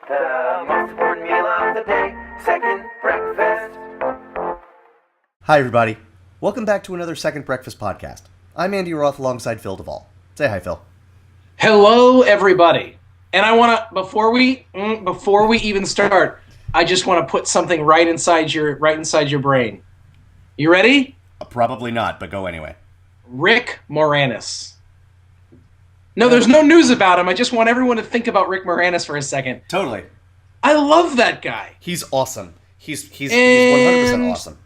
The most important meal of the day, second breakfast. Hi, everybody. Welcome back to another Second Breakfast podcast. I'm Andy Roth alongside Phil Duvall. Say hi, Phil. Hello, everybody. And I want to before we even start, I just want to put something right inside your brain. You ready? Probably not, but go anyway. Rick Moranis. No, there's no news about him. I just want everyone to think about Rick Moranis for a second. Totally. I love that guy. He's awesome. He's 100% awesome.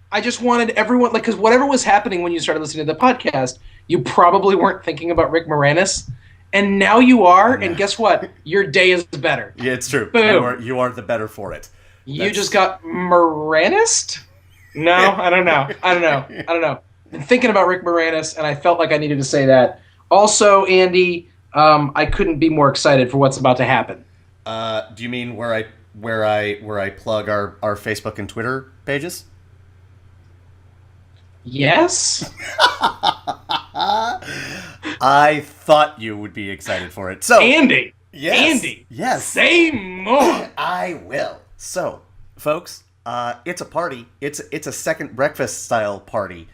I just wanted everyone, because whatever was happening when you started listening to the podcast, you probably weren't thinking about Rick Moranis, and now you are. And guess what? Your day is better. Yeah, it's true. Boom. You are the better for it. You just got Moranis? No, I don't know. Been thinking about Rick Moranis, and I felt like I needed to say that. Also, Andy, I couldn't be more excited for what's about to happen. Do you mean where I plug our Facebook and Twitter pages? Yes. I thought you would be excited for it. So, Andy. yes, Andy. yes, Say more. I will. So, folks, it's a party. It's a second breakfast style party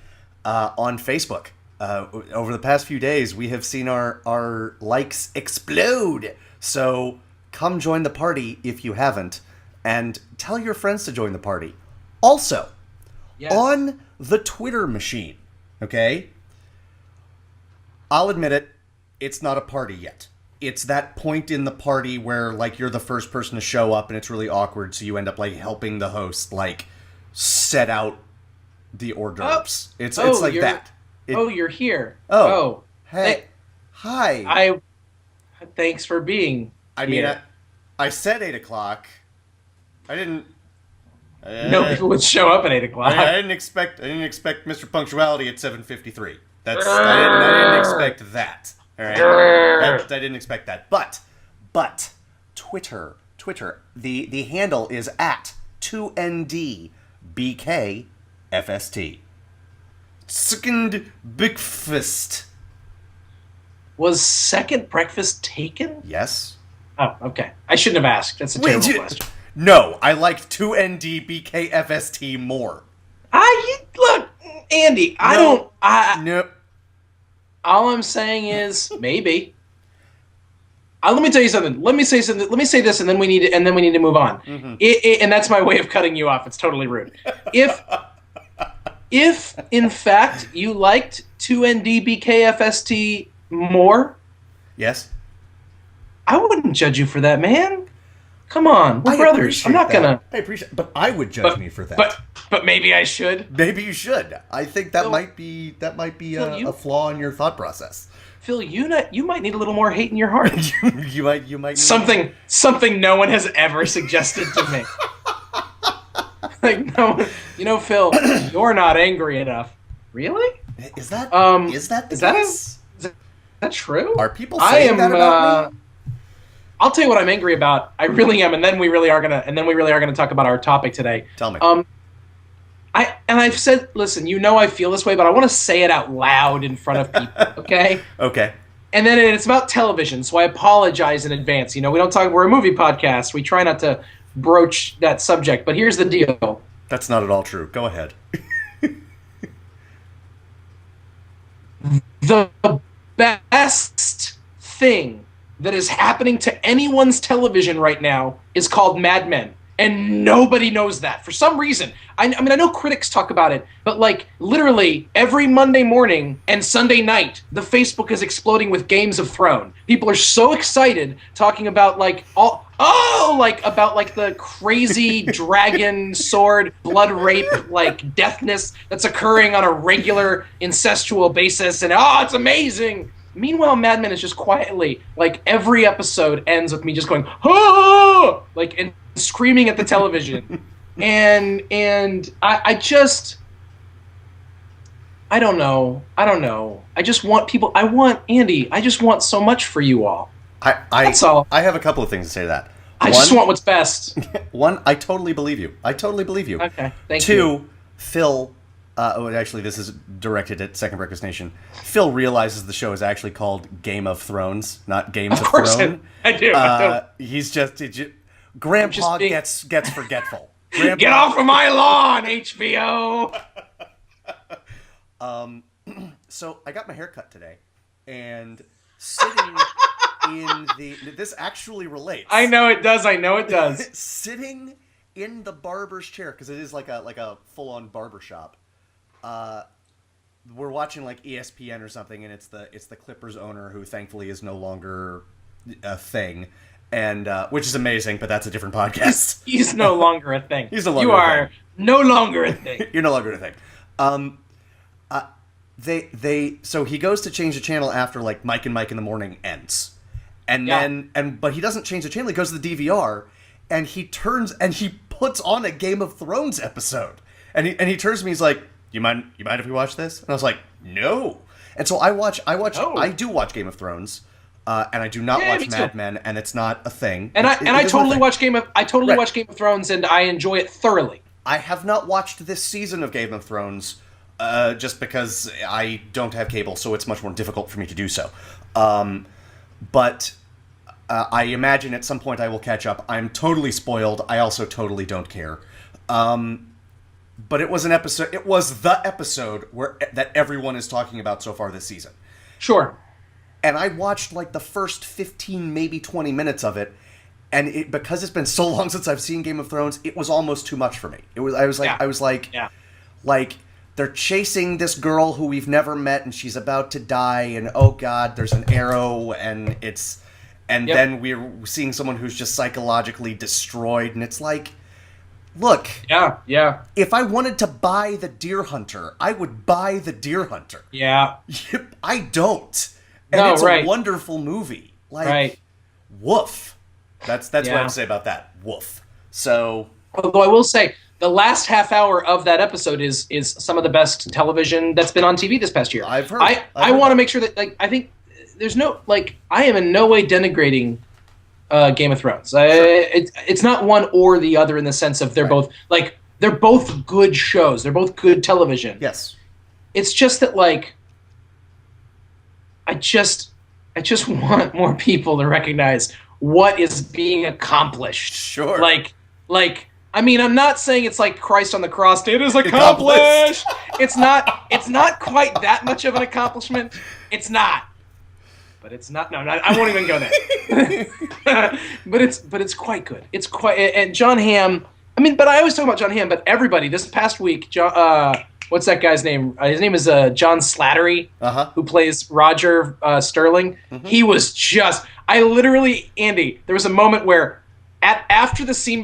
on Facebook. Over the past few days, we have seen our likes explode. So come join the party if you haven't, and tell your friends to join the party. Also, Yes. on the Twitter machine, okay? I'll admit it, it's not a party yet. It's that point in the party where, like, you're the first person to show up and it's really awkward, so you end up, like, helping the host, like, set out the hors d'oeuvres. It's like that. You're here. Oh. Hey. Hi. Thanks for being I mean, here. I said 8 o'clock. I didn't... No people would show up at 8 o'clock. I didn't expect Mr. Punctuality at 7:53. I didn't expect that. All right, I didn't expect that. But Twitter, the handle is at 2NDBKFST. Second breakfast. Was second breakfast taken? Yes. Oh, okay. I shouldn't have asked. That's a terrible question. No, I liked 2NDBKFST more. Look, Andy. Nope. All I'm saying is maybe. Let me tell you something. Let me say this, and then we need to move on. Mm-hmm. And that's my way of cutting you off. It's totally rude. If in fact you liked 2NDBKFST more, Yes. I wouldn't judge you for that, man. Come on, we're brothers. I'm not gonna. I appreciate, but I would judge me for that. But maybe I should. Maybe you should. I think that might be Phil, a flaw in your thought process. Phil, you might need a little more hate in your heart. you might need something no one has ever suggested to me. Like no, Phil, you're not angry enough. Really? Is that Is that true? Are people saying that about me? I'll tell you what I'm angry about. I really am, and then we really are gonna talk about our topic today. Tell me. I've said, listen, I feel this way, but I want to say it out loud in front of people. Okay. Okay. And then it's about television, so I apologize in advance. We don't talk. We're a movie podcast. We try not to broach that subject. But here's the deal. That's not at all true. Go ahead. The best thing that is happening to anyone's television right now is called Mad Men. And nobody knows that for some reason. I know critics talk about it, but like literally every Monday morning and Sunday night, the Facebook is exploding with Games of Thrones. People are so excited talking about about the crazy dragon sword blood rape deathness that's occurring on a regular incestual basis, and it's amazing. Meanwhile, Mad Men is just quietly, every episode ends with me just going, oh, and screaming at the television. and I don't know. I just want people, Andy, I just want so much for you all. That's all. I have a couple of things to say to that. I just want what's best. One, I totally believe you. Okay, thank you. Two, Phil, actually this is directed at Second Breakfast Nation. Phil realizes the show is actually called Game of Thrones, not Games of Thrones. I do. He's just... Grandpa gets forgetful. Grandpa, Get off of my lawn, HBO. So I got my hair cut today, and sitting in the this actually relates. I know it does. Sitting in the barber's chair, because it is like a full-on barber shop. We're watching like ESPN or something, and it's the Clippers owner, who thankfully is no longer a thing, and which is amazing, but that's a different podcast. He's no longer a thing. He's no longer you a are thing. no longer a thing. You're no longer a thing. So he goes to change the channel after like Mike and Mike in the Morning ends, but he doesn't change the channel. He goes to the DVR, and he puts on a Game of Thrones episode, and he turns to me, he's like, "You mind if we watch this?" And I was like, "No." And so I do watch Game of Thrones, and I do not watch Mad Men, and it's not a thing. And I totally watch Game of Thrones, and I enjoy it thoroughly. I have not watched this season of Game of Thrones. Just because I don't have cable, so it's much more difficult for me to do so. But I imagine at some point I will catch up. I'm totally spoiled. I also totally don't care. But it was an episode. It was the episode that everyone is talking about so far this season. Sure. And I watched like the first 15, maybe 20 minutes of it, and because it's been so long since I've seen Game of Thrones, it was almost too much for me. I was like. They're chasing this girl who we've never met, and she's about to die, and oh god, there's an arrow, and then we're seeing someone who's just psychologically destroyed, and it's like, look, if I wanted to buy the Deer Hunter, I would buy the Deer Hunter. Yeah. I don't. And it's a wonderful movie. Like, woof. That's what I have to say about that. Woof. So, although I will say, the last half hour of that episode is some of the best television that's been on TV this past year. I've heard. I want to make sure that, like, I think there's no, like, I am in no way denigrating Game of Thrones. Sure. It's not one or the other in the sense of they're both good shows. They're both good television. Yes. It's just that, like, I just want more people to recognize what is being accomplished. Sure. Like. I mean, I'm not saying it's like Christ on the cross. It is accomplished. It's not quite that much of an accomplishment. It's not. But it's not. No, I won't even go there. but it's quite good. It's quite. And John Hamm. I mean, but I always talk about John Hamm. But everybody this past week, what's that guy's name? His name is John Slattery, who plays Roger Sterling. Mm-hmm. He was just. I literally, Andy. There was a moment where, after the scene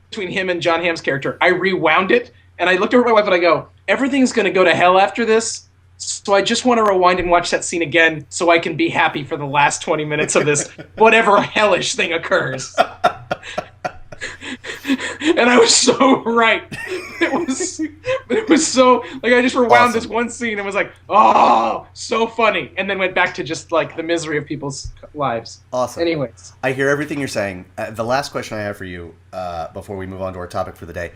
between him and John Hamm's character, I rewound it, and I looked over at my wife and I go, everything's going to go to hell after this, so I just want to rewind and watch that scene again so I can be happy for the last 20 minutes of this, whatever hellish thing occurs. And I was so right. It was so, like, I just rewound this one scene and was like, oh, so funny, and then went back to just, like, the misery of people's lives. Awesome. Anyways. I hear everything you're saying. The last question I have for you, before we move on to our topic for the day,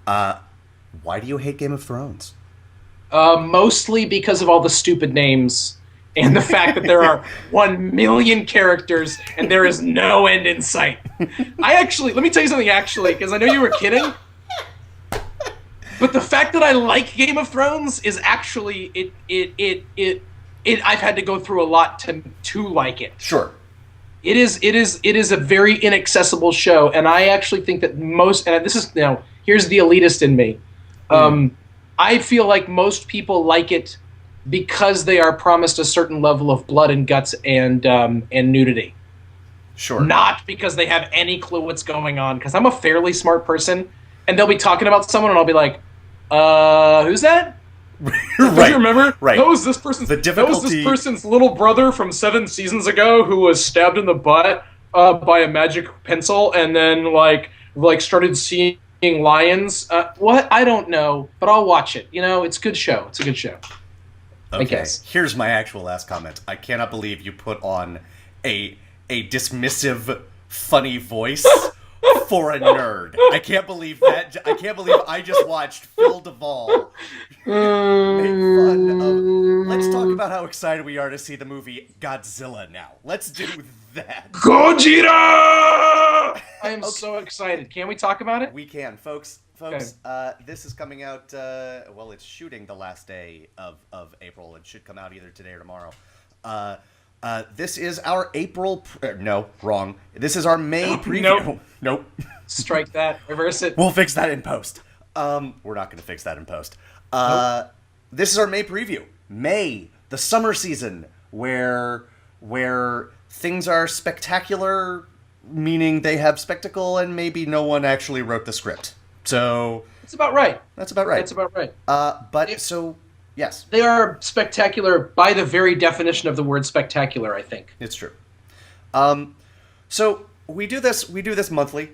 why do you hate Game of Thrones? Mostly because of all the stupid names and the fact that there are 1 million characters and there is no end in sight. Let me tell you something actually, because I know you were kidding. But the fact that I like Game of Thrones is actually I've had to go through a lot to like it. Sure. It is a very inaccessible show, and I actually think that here's the elitist in me. I feel like most people like it because they are promised a certain level of blood and guts and nudity. Sure. Not because they have any clue what's going on, because I'm a fairly smart person, and they'll be talking about someone, and I'll be like, who's that? Right. Do you remember? Right. That was this person's little brother from 7 seasons ago who was stabbed in the butt by a magic pencil, and then like started seeing lions. What? I don't know, but I'll watch it. You know, it's a good show. It's a good show. Okay. I guess. Here's my actual last comment. I cannot believe you put on a dismissive, funny voice for a nerd. I can't believe that. I can't believe I just watched Phil Duvall make fun of. Let's talk about how excited we are to see the movie Godzilla now. Let's do that. Gojira! I am so excited. Can we talk about it? We can, folks. This is coming out. Well, it's shooting the last day of April. It should come out either today or tomorrow. This is our April. No, wrong. This is our May preview. Nope. Strike that. Reverse it. We'll fix that in post. We're not going to fix that in post. This is our May preview. May, the summer season, where things are spectacular, meaning they have spectacle, and maybe no one actually wrote the script. So that's about right. That's about right. That's about right. Yes, they are spectacular by the very definition of the word spectacular. I think it's true. So we do this monthly.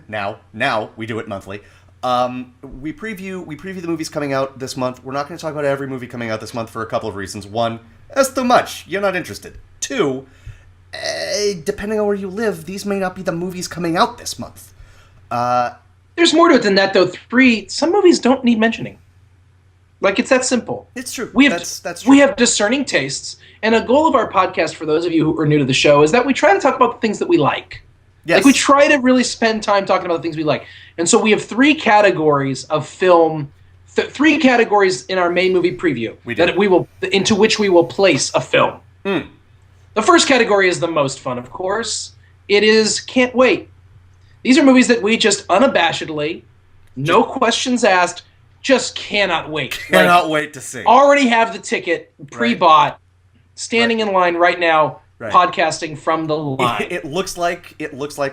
now we do it monthly. We preview the movies coming out this month. We're not going to talk about every movie coming out this month for a couple of reasons. One, that's too much. You're not interested. Two, depending on where you live, these may not be the movies coming out this month. There's more to it than that, though. Three, some movies don't need mentioning. Like, it's that simple. It's true. That's true. We have discerning tastes, and a goal of our podcast, for those of you who are new to the show, is that we try to talk about the things that we like. Yes. Like, we try to really spend time talking about the things we like. And so we have three categories of film, three categories in our May movie preview into which we will place a film. The first category is the most fun, of course. It is can't wait. These are movies that we just unabashedly, no questions asked, just cannot wait. Cannot wait to see. Already have the ticket pre-bought, standing in line right now, podcasting from the line. It looks like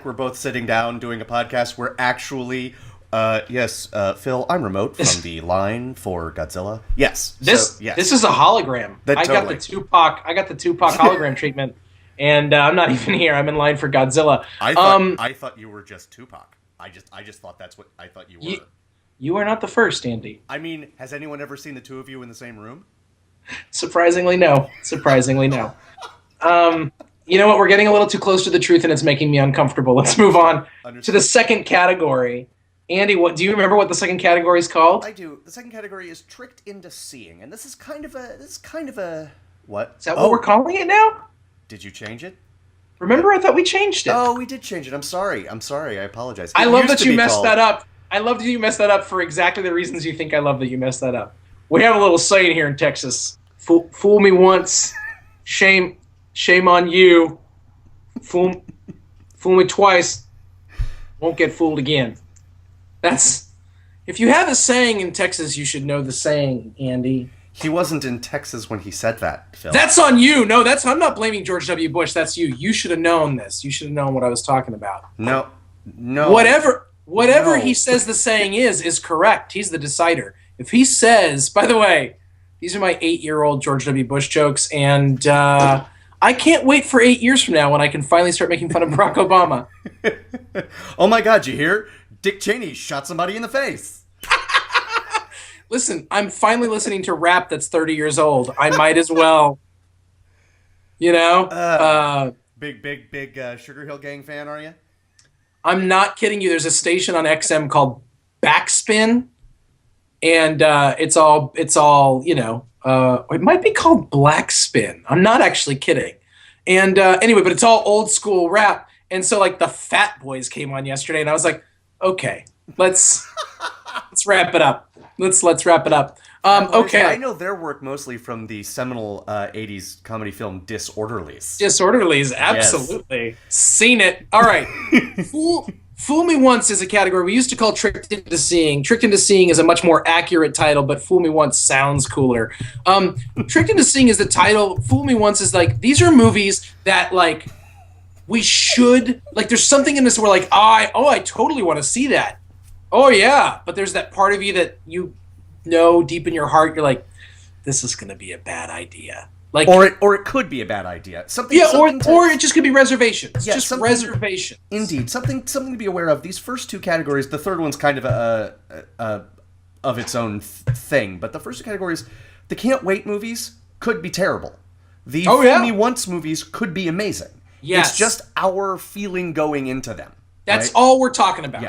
we're both sitting down doing a podcast. We're actually, Phil, I'm remote from the line for Godzilla. Yes. This is a hologram. I got the Tupac hologram treatment, and I'm not even here. I'm in line for Godzilla. I thought you were just Tupac. I just thought that's what I thought you were. You are not the first, Andy. I mean, has anyone ever seen the two of you in the same room? Surprisingly, no. You know what? We're getting a little too close to the truth, and it's making me uncomfortable. Let's move on to the second category. Andy, do you remember what the second category is called? I do. The second category is tricked into seeing, and this is kind of a what? Is that what we're calling it now? Did you change it? Remember, I thought we changed it. Oh, we did change it. I'm sorry. I apologize. I love that you messed that up. I love that you messed that up for exactly the reasons you think I love that you messed that up. We have a little saying here in Texas: "Fool me once, shame on you. Fool me twice, won't get fooled again." That's if you have a saying in Texas, you should know the saying, Andy. He wasn't in Texas when he said that, Phil. That's on you. No, I'm not blaming George W. Bush. That's you. You should have known this. You should have known what I was talking about. No. Whatever he says the saying is correct. He's the decider. If he says, by the way, these are my 8-year-old George W. Bush jokes, and I can't wait for 8 years from now when I can finally start making fun of Barack Obama. Oh my God, you hear? Dick Cheney shot somebody in the face. Listen, I'm finally listening to rap that's 30 years old. I might as well. You know? Big Sugar Hill Gang fan, are you? I'm not kidding you. There's a station on XM called Backspin, and it's all it might be called Blackspin. I'm not actually kidding. And anyway, but it's all old school rap. And so like the Fat Boys came on yesterday, and I was like, okay, let's wrap it up. Let's wrap it up. Okay. I know their work mostly from the seminal 80s comedy film Disorderlies. Disorderlies, absolutely. Yes. Seen it. All right. Fool Me Once is a category we used to call Tricked Into Seeing. Tricked Into Seeing is a much more accurate title, but Fool Me Once sounds cooler. Tricked Into Seeing is the title. Fool Me Once is like, these are movies that like we should, like there's something in this where like, I totally want to see that. Oh yeah, but there's that part of you that you know deep in your heart, you're like, this is going to be a bad idea. Like, or it could be a bad idea. Or it just could be reservation. It's just reservation. Indeed, something to be aware of. These first two categories, the third one's kind of of its own thing, but the first two categories, the can't wait movies could be terrible. The Fool Me Once movies could be amazing. Yes. It's just our feeling going into them. That's all we're talking about.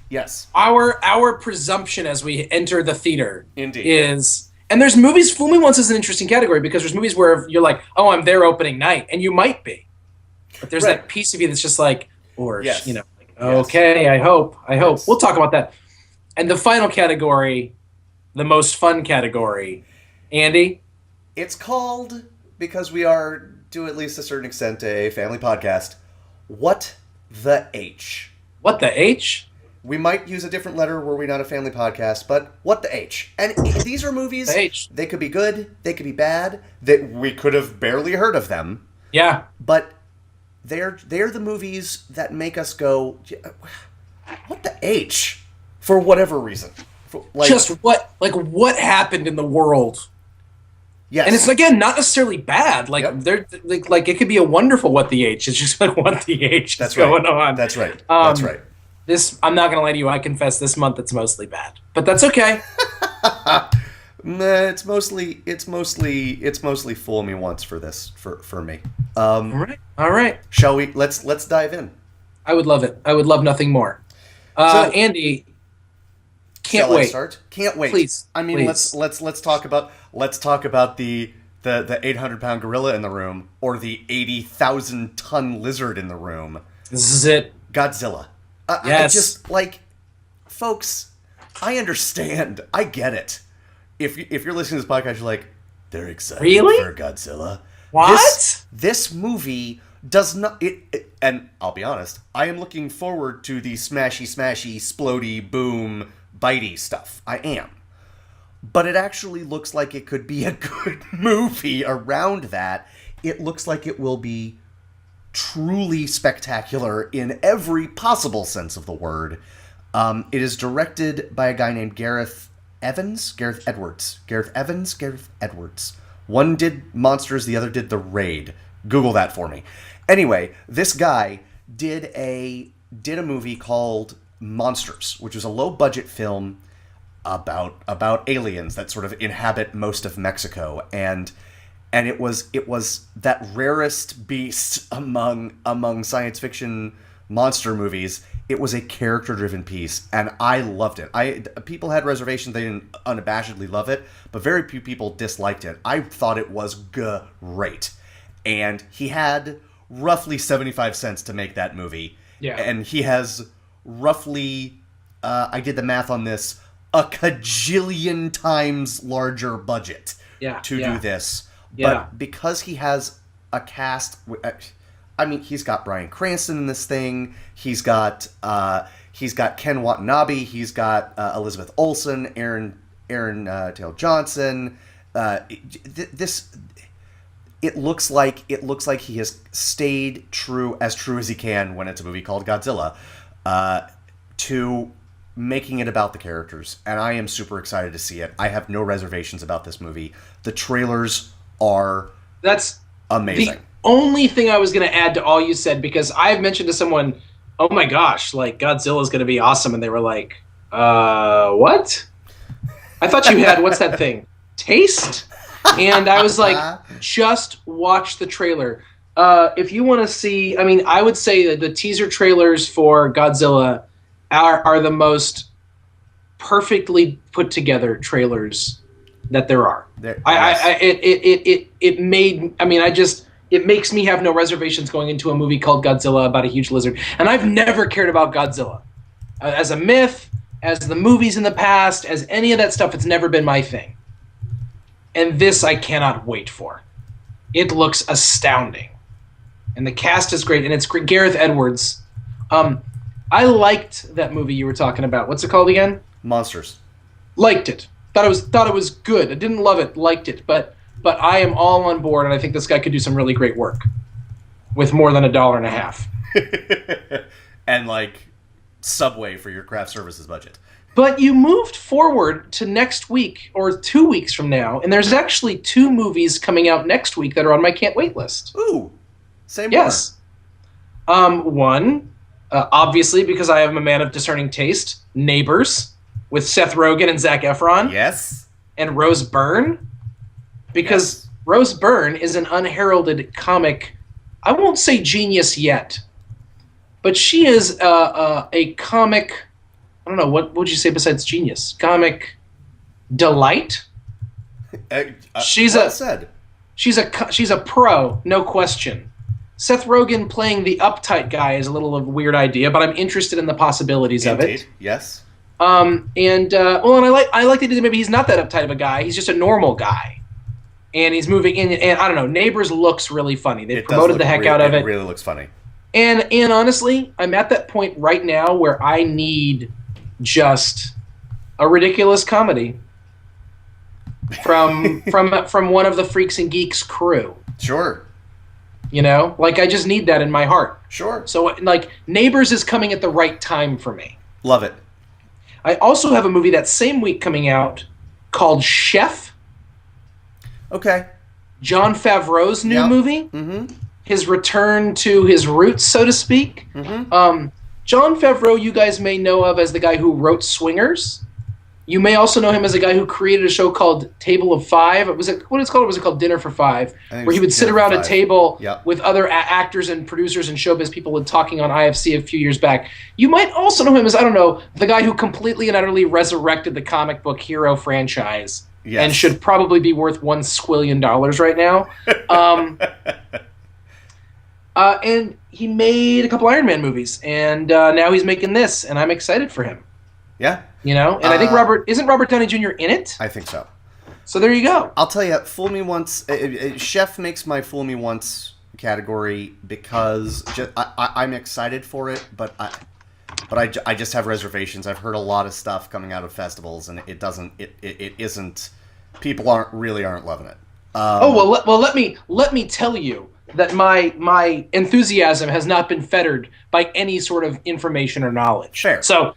Yes. Our presumption as we enter the theater Indeed. is, and there's movies, Fool Me Once is an interesting category because there's movies where you're like, oh, I'm there opening night, and you might be. But there's Right. that piece of you that's just like, or Yes. you know, like, Yes. okay, I hope. Yes. We'll talk about that. And the final category, the most fun category, Andy. It's called, because we are, to at least a certain extent, a family podcast, What the H? What the H? We might use a different letter were we not a family podcast, but what the H? And these are movies, The H. they could be good, they could be bad, that we could have barely heard of them, Yeah. but they're the movies that make us go, what the H? For whatever reason. Just what happened in the world? Yes. And it's again not necessarily bad. Like Yep. they're like it could be a wonderful what the H. It's just like what the H That's is going right. on. That's right. That's right. This I'm not gonna lie to you. I confess this month it's mostly bad, but that's okay. Nah, it's mostly fool me once for this for me. All right. Shall we? Let's dive in. I would love it. I would love nothing more. So- Andy, can't Shall I wait. start? Can't wait. Please, I mean, please. let's talk about the 800-pound gorilla in the room or the 80,000-ton lizard in the room. This is it. Godzilla. I Yes. just like, folks. I understand. I get it. If you're listening to this podcast, you're like, they're excited Really? for Godzilla. What? This movie does not. And I'll be honest, I am looking forward to the smashy, splody, boom, bitey stuff. I am. But it actually looks like it could be a good movie around that. It looks like it will be truly spectacular in every possible sense of the word. It is directed by a guy named Gareth Edwards. One did Monsters, the other did The Raid. Google that for me. Anyway, this guy did a movie called Monsters, which was a low-budget film about aliens that sort of inhabit most of Mexico, and it was that rarest beast among science fiction monster movies. It was a character-driven piece, and I loved it. People had reservations; they didn't unabashedly love it, but very few people disliked it. I thought it was great, and he had roughly 75 cents to make that movie. Yeah. And he has roughly, I did the math on this, a cajillion times larger budget to do this. Yeah. But because he has a cast, I mean, he's got Bryan Cranston in this thing. He's got Ken Watanabe. He's got Elizabeth Olsen, Aaron Taylor Johnson. It looks like he has stayed true as he can when it's a movie called Godzilla, to making it about the characters, and I am super excited to see it. I have no reservations about this movie. The trailers are amazing. The only thing I was going to add to all you said, because I've mentioned to someone, oh my gosh, like Godzilla is going to be awesome, and they were like, what? I thought you had what's that thing? Taste? And I was like, just watch the trailer. If you want to see, I mean, I would say that the teaser trailers for Godzilla are the most perfectly put together trailers that there are. It makes me have no reservations going into a movie called Godzilla about a huge lizard. And I've never cared about Godzilla as a myth, as the movies in the past, as any of that stuff. It's never been my thing. And this I cannot wait for. It looks astounding. And the cast is great. And it's Gareth Edwards. I liked that movie you were talking about. What's it called again? Monsters. Liked it. Thought it was good. I didn't love it. Liked it. But I am all on board, and I think this guy could do some really great work with more than $1.50. And like Subway for your craft services budget. But you moved forward to next week or 2 weeks from now, and there's actually 2 movies coming out next week that are on my can't wait list. Ooh, same. Yes. One, obviously, because I am a man of discerning taste, Neighbors with Seth Rogen and Zac Efron. Yes. And Rose Byrne, because Rose Byrne is an unheralded comic. I won't say genius yet, but she is a comic. I don't know, what would you say besides genius? Comic delight. She's a pro, no question. Seth Rogen playing the uptight guy is a little of a weird idea, but I'm interested in the possibilities of Indeed. it. Yes. And I like that maybe he's not that uptight of a guy. He's just a normal guy, and he's moving in. And I don't know. Neighbors looks really funny. They promoted the heck out of it. It really looks funny. And honestly, I'm at that point right now where I need just a ridiculous comedy from one of the Freaks and Geeks crew. Sure. You know, like I just need that in my heart. Sure. So like Neighbors is coming at the right time for me. Love it. I also have a movie that same week coming out called Chef. Okay. Jon Favreau's new movie. Mm-hmm. His return to his roots, so to speak. Mm-hmm. Jon Favreau, you guys may know of as the guy who wrote Swingers. You may also know him as a guy who created a show called Table of Five. Was it called Dinner for Five? Where he would sit around a table with other actors and producers and showbiz people and talking on IFC a few years back. You might also know him as, I don't know, the guy who completely and utterly resurrected the comic book hero franchise and should probably be worth $1 squillion right now. And he made a couple Iron Man movies, and now he's making this, and I'm excited for him. Yeah. You know, and I think isn't Robert Downey Jr. in it? I think so. So there you go. I'll tell you, Fool Me Once, Chef makes my Fool Me Once category because I'm excited for it, but I just have reservations. I've heard a lot of stuff coming out of festivals, and it isn't, people aren't loving it. Let me tell you that my enthusiasm has not been fettered by any sort of information or knowledge. Fair. So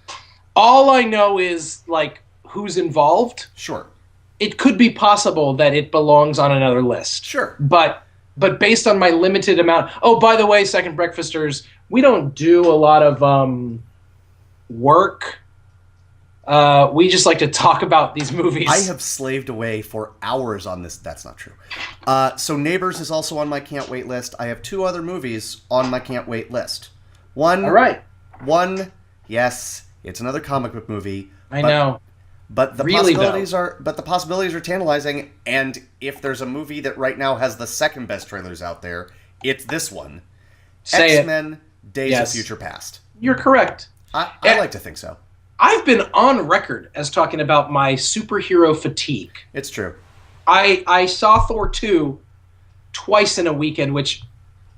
all I know is like who's involved. Sure. It could be possible that it belongs on another list. Sure. But based on my limited amount. Oh, by the way, Second Breakfasters, we don't do a lot of work. We just like to talk about these movies. I have slaved away for hours on this. That's not true. So Neighbors is also on my can't wait list. I have two other movies on my can't wait list. All right. Yes, it's another comic book movie. I know. But the really, possibilities are tantalizing, and if there's a movie that right now has the second best trailers out there, it's this one. X-Men Days of Future Past. You're correct. I like to think so. I've been on record as talking about my superhero fatigue. It's true. I saw Thor 2 twice in a weekend,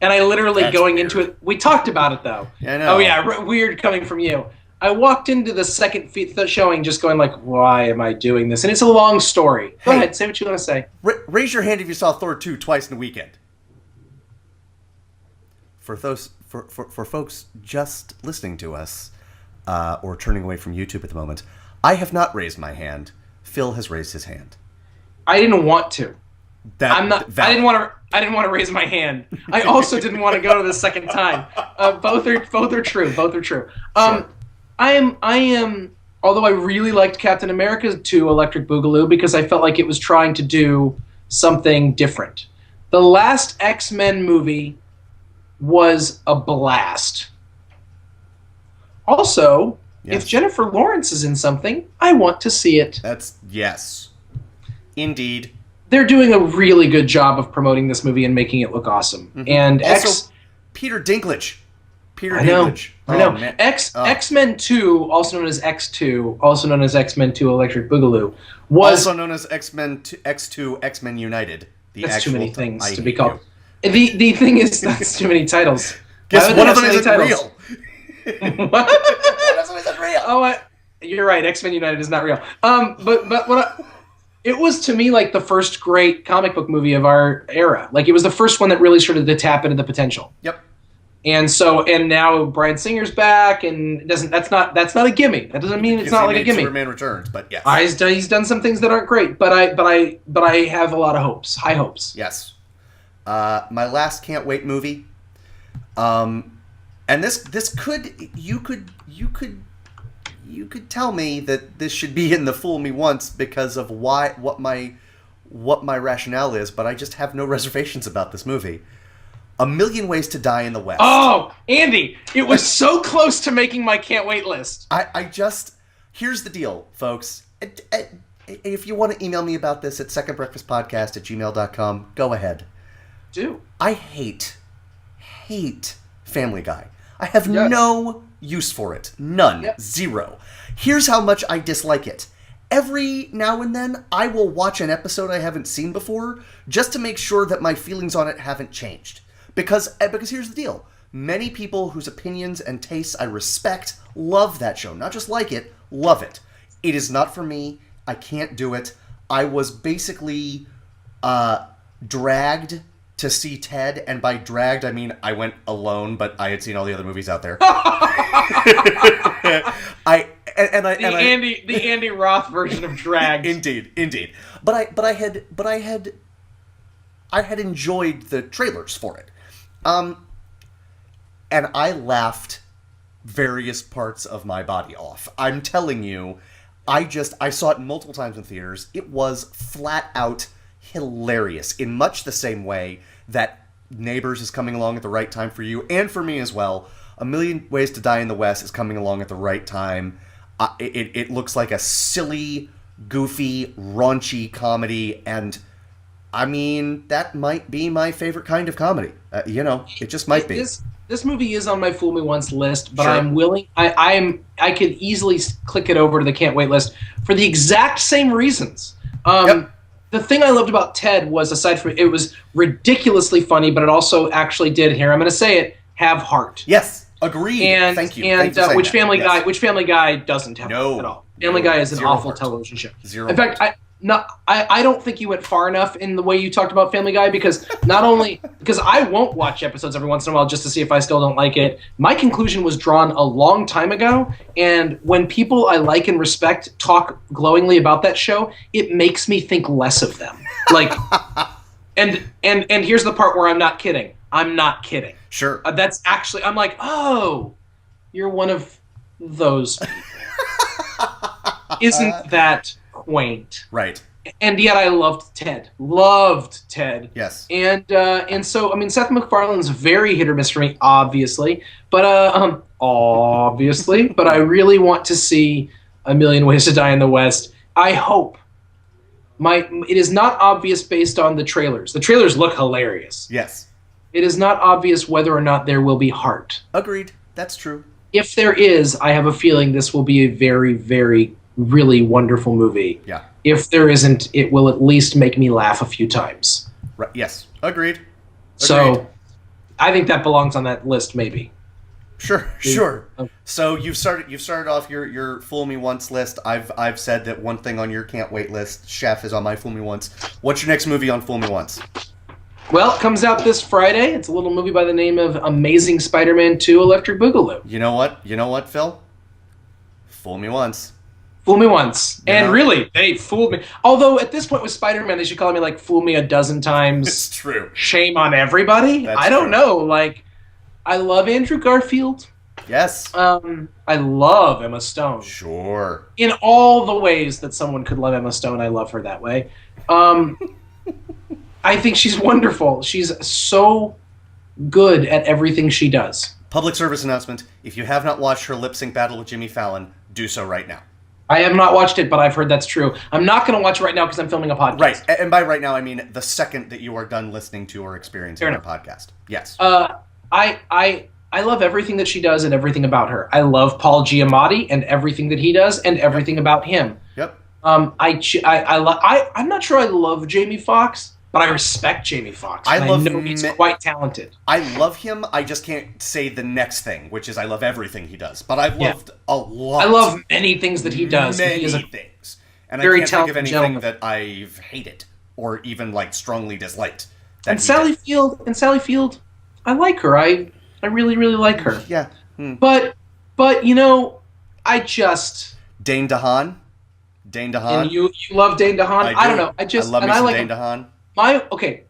and I literally into it. We talked about it though. Yeah, I know. Oh yeah, weird coming from you. I walked into the second showing just going like, why am I doing this? And it's a long story. Go ahead, say what you want to say. Raise your hand if you saw Thor 2 twice in a weekend. For folks just listening to us, or turning away from YouTube at the moment, I have not raised my hand. Phil has raised his hand. I didn't want to. I didn't want to raise my hand. I also didn't want to go to the second time. Both are true. Sure. I am. Although I really liked Captain America 2: Electric Boogaloo because I felt like it was trying to do something different. The last X-Men movie was a blast. Also, if Jennifer Lawrence is in something, I want to see it. Yes. Indeed. They're doing a really good job of promoting this movie and making it look awesome. Mm-hmm. And also, Peter Dinklage. I know. X-Men 2, also known as X2, also known as X-Men 2 Electric Boogaloo, was... Also known as X-Men X2 X-Men United. That's too many things to be called. The thing is, that's too many titles. Guess one of them isn't real. What? That's what I said, real. Oh, you're right. X-Men United is not real. It was to me like the first great comic book movie of our era. Like it was the first one that really started to tap into the potential. Yep. And now Bryan Singer's back, and that's not a gimme. That doesn't mean it's not like a gimme. Superman Returns, but yes. He's done some things that aren't great, but I have a lot of hopes, high hopes. Yes. My last can't wait movie. And this could you could tell me that this should be in the Fool Me Once because of what my rationale is, but I just have no reservations about this movie. A Million Ways to Die in the West. Oh, Andy, it was so close to making my can't wait list. Here's the deal, folks. If you want to email me about this at secondbreakfastpodcast@gmail.com, go ahead. Do. I hate hate Family Guy. I have Yes. no use for it. None. Yep. Zero. Here's how much I dislike it. Every now and then, I will watch an episode I haven't seen before just to make sure that my feelings on it haven't changed. Because here's the deal. Many people whose opinions and tastes I respect love that show. Not just like it, love it. It is not for me. I can't do it. I was basically dragged to see Ted, and by dragged I mean I went alone, but I had seen all the other movies out there. The Andy Roth version of dragged. Indeed. But I had enjoyed the trailers for it. And I laughed various parts of my body off. I'm telling you, I saw it multiple times in theaters. It was flat out hilarious in much the same way that Neighbors is coming along at the right time for you and for me as well. A Million Ways to Die in the West is coming along at the right time. It looks like a silly, goofy, raunchy comedy, and I mean, that might be my favorite kind of comedy. It just might be. This movie is on my Fool Me Once list, but Sure. I'm willing. I could easily click it over to the can't wait list for the exact same reasons. Yep. The thing I loved about Ted was, aside from it was ridiculously funny, but it also actually did, here I'm going to say it, have heart. Yes, agreed. And Thank you. And Thank you for saying which that. Family Yes. Guy? Which Family Guy doesn't have No. heart at all? Family Guy is an Zero awful heart. television show. Zero In fact, heart. I don't think you went far enough in the way you talked about Family Guy, because not only because I won't watch episodes every once in a while just to see if I still don't like it. My conclusion was drawn a long time ago, and when people I like and respect talk glowingly about that show, it makes me think less of them. Like, and here's the part where I'm not kidding. I'm not kidding. Sure. That's actually, I'm like, oh, you're one of those people. Isn't that quaint? Right. And yet I loved Ted. Loved Ted. Yes. And so, I mean, Seth MacFarlane's very hit or miss for me, obviously. But but I really want to see A Million Ways to Die in the West. I hope. It is not obvious based on the trailers. The trailers look hilarious. Yes. It is not obvious whether or not there will be heart. Agreed. That's true. If there is, I have a feeling this will be a very, very, really wonderful movie. Yeah. If there isn't, it will at least make me laugh a few times. Right. Yes. Agreed. So, I think that belongs on that list, maybe. Sure. So you've started off your Fool Me Once list. I've said that one thing on your can't wait list. Chef is on my Fool Me Once. What's your next movie on Fool Me Once? Well, it comes out this Friday. It's a little movie by the name of Amazing Spider-Man 2 Electric Boogaloo. You know what, Phil? Fool Me Once. Fool me once. Yeah. And really, they fooled me. Although at this point with Spider-Man, they should call me like fool me a dozen times. It's true. Shame on everybody. That's I don't true. know. Like, I love Andrew Garfield. Yes. I love Emma Stone. Sure. In all the ways that someone could love Emma Stone, I love her that way. I think she's wonderful. She's so good at everything she does. Public service announcement. If you have not watched her lip sync battle with Jimmy Fallon, do so right now. I have not watched it, but I've heard that's true. I'm not going to watch it right now because I'm filming a podcast. Right. And by right now, I mean the second that you are done listening to or experiencing Fair our enough. podcast. Yes. I love everything that she does and everything about her. I love Paul Giamatti and everything that he does and everything about him. Yep. I'm not sure I love Jamie Foxx, but I respect Jamie Foxx. I love know he's quite talented. I love him. I just can't say the next thing, which is I love everything he does. But I've loved a lot. I love many things that he does. Many He is a things. And very I can't think of talented anything gentleman. that I've hated or even like strongly disliked. that and he Sally did. Field, I like her. I really, really like her. Yeah. But you know, I just Dane DeHaan. and you love Dane DeHaan. I don't know. I love me and I some like Dane him. DeHaan.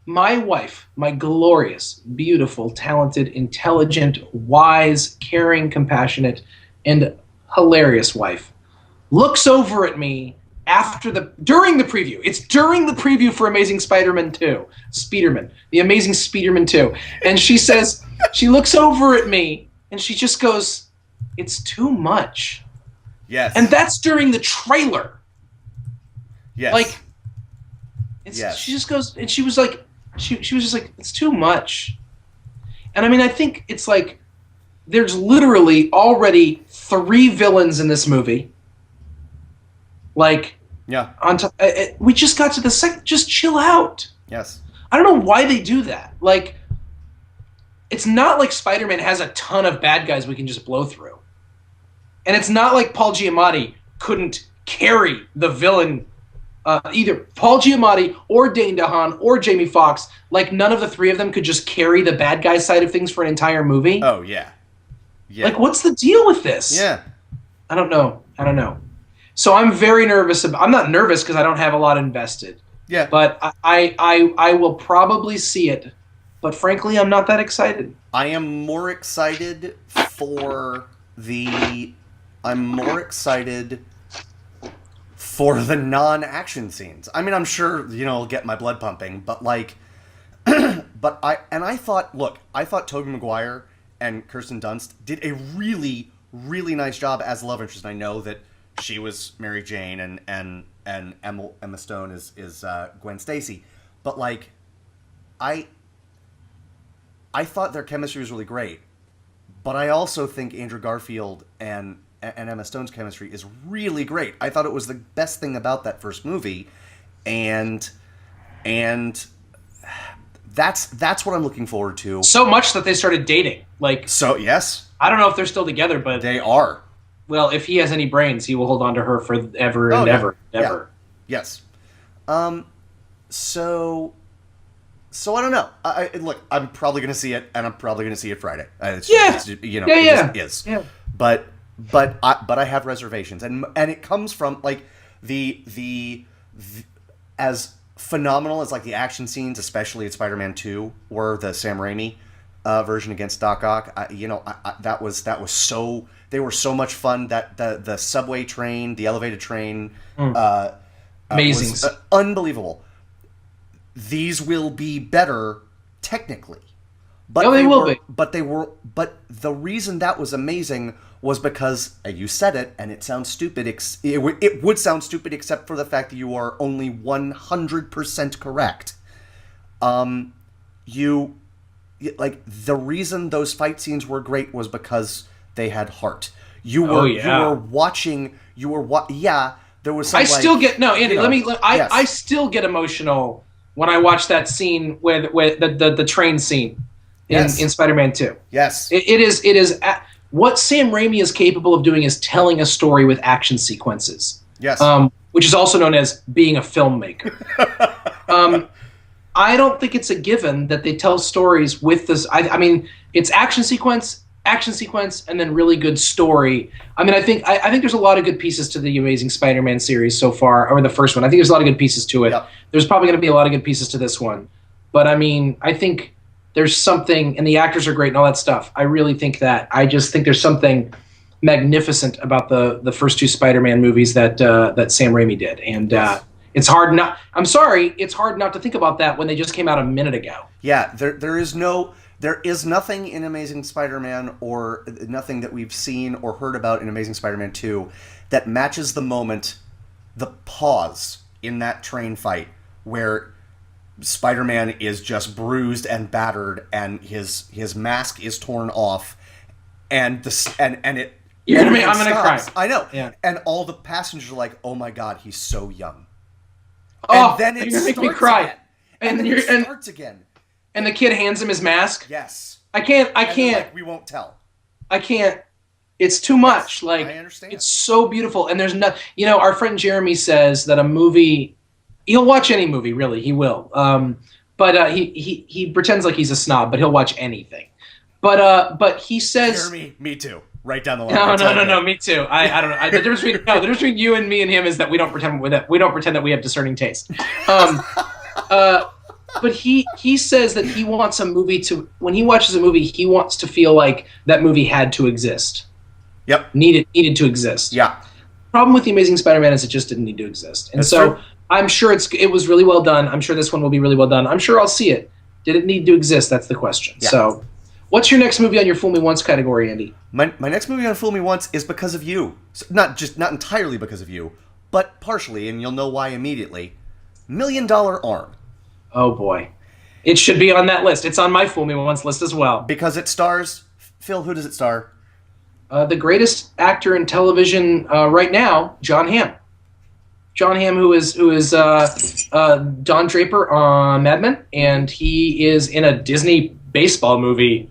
My wife, my glorious, beautiful, talented, intelligent, wise, caring, compassionate, and hilarious wife, looks over at me during the preview. It's during the preview for Amazing Spider-Man 2. The Amazing Spider-Man 2. And she says, she looks over at me and she just goes, "It's too much." Yes. And that's during the trailer. yes. Like, Yes. she just goes, and she was like, she was just like, "It's too much." And I mean, I think it's like there's literally already 3 villains in this movie. Like, Yeah. We just got to the second. Just chill out. Yes. I don't know why they do that. Like, it's not like Spider-Man has a ton of bad guys we can just blow through. And it's not like Paul Giamatti couldn't carry the villain, either Paul Giamatti or Dane DeHaan or Jamie Foxx. Like, none of the 3 of them could just carry the bad guy side of things for an entire movie. Oh, yeah. Yeah. Like, what's the deal with this? Yeah. I don't know. So I'm very nervous. I'm not nervous because I don't have a lot invested. Yeah. But I will probably see it. But frankly, I'm not that excited. I am more excited for the non-action scenes. I mean, I'm sure, it'll get my blood pumping, but like, I thought Tobey Maguire and Kirsten Dunst did a really, really nice job as love interest. I know that she was Mary Jane and Emma Stone is Gwen Stacy, but like, I thought their chemistry was really great, but I also think Andrew Garfield and Emma Stone's chemistry is really great. I thought it was the best thing about that first movie, and that's what I'm looking forward to. So much that they started dating. Like, So yes, I don't know if they're still together, but they are. well, if he has any brains, he will hold on to her forever and Oh, yeah. ever. Yeah. Yes. So I don't know. Look, I'm probably going to see it, and I'm probably going to see it Friday. It just is. Yeah. But I have reservations, and it comes from like the as phenomenal as like the action scenes, especially in Spider-Man 2, were the Sam Raimi version against Doc Ock. That was so, they were so much fun. That the subway train, the elevated train, Amazing, was, unbelievable. These will be better technically, but they will be. But the reason that was amazing was because you said it, and it sounds stupid. It would sound stupid except for the fact that you are only 100% correct. Like, the reason those fight scenes were great was because they had heart. You were watching. There was some, I still get Andy. Yes. I still get emotional when I watch that scene where the train scene in Spider-Man 2. Yes. It is what Sam Raimi is capable of doing is telling a story with action sequences. Yes. Which is also known as being a filmmaker. I don't think it's a given that they tell stories with this. I mean, it's action sequence, and then really good story. I mean, I think there's a lot of good pieces to the Amazing Spider-Man series so far, or the first one. I think there's a lot of good pieces to it. Yep. There's probably going to be a lot of good pieces to this one. But I mean, I think there's something, and the actors are great and all that stuff. I really think that. I just think there's something magnificent about the first 2 Spider-Man movies that Sam Raimi did. And it's hard not. I'm sorry, it's hard not to think about that when they just came out a minute ago. Yeah, there is nothing in Amazing Spider-Man, or nothing that we've seen or heard about in Amazing Spider-Man 2 that matches the moment, the pause in that train fight where Spider-Man is just bruised and battered, and his mask is torn off, and it. I'm gonna cry. I know. Yeah. And all the passengers are like, "Oh my God, he's so young." Oh, and then it you're starts making me cry. again. And then it starts again. And the kid hands him his mask. Yes. I can't. Like, we won't tell. I can't. It's too much. Like, I understand. It's so beautiful, and there's no. Our friend Jeremy says that a movie, he'll watch any movie. Really, he will. But he pretends like he's a snob, but he'll watch anything. But he says. Jeremy, me too. Right down the line. No, me too. I don't know. The difference between you and me and him is that we don't pretend that we have discerning taste. But he says that he wants a movie to, when he watches a movie, he wants to feel like that movie had to exist. Yep. Needed to exist. Yeah. Problem with The Amazing Spider-Man is it just didn't need to exist. And That's so true. I'm sure it was really well done. I'm sure this one will be really well done. I'm sure I'll see it. Did it need to exist? That's the question. Yeah. So what's your next movie on your Fool Me Once category, Andy? My next movie on Fool Me Once is because of you. So not entirely because of you, but partially, and you'll know why immediately. $1 Million Arm. Oh boy. It should be on that list. It's on my Fool Me Once list as well. Because it stars Phil. Who does it star? The greatest actor in television right now, John Hamm. John Hamm, who is Don Draper on Mad Men, and he is in a Disney baseball movie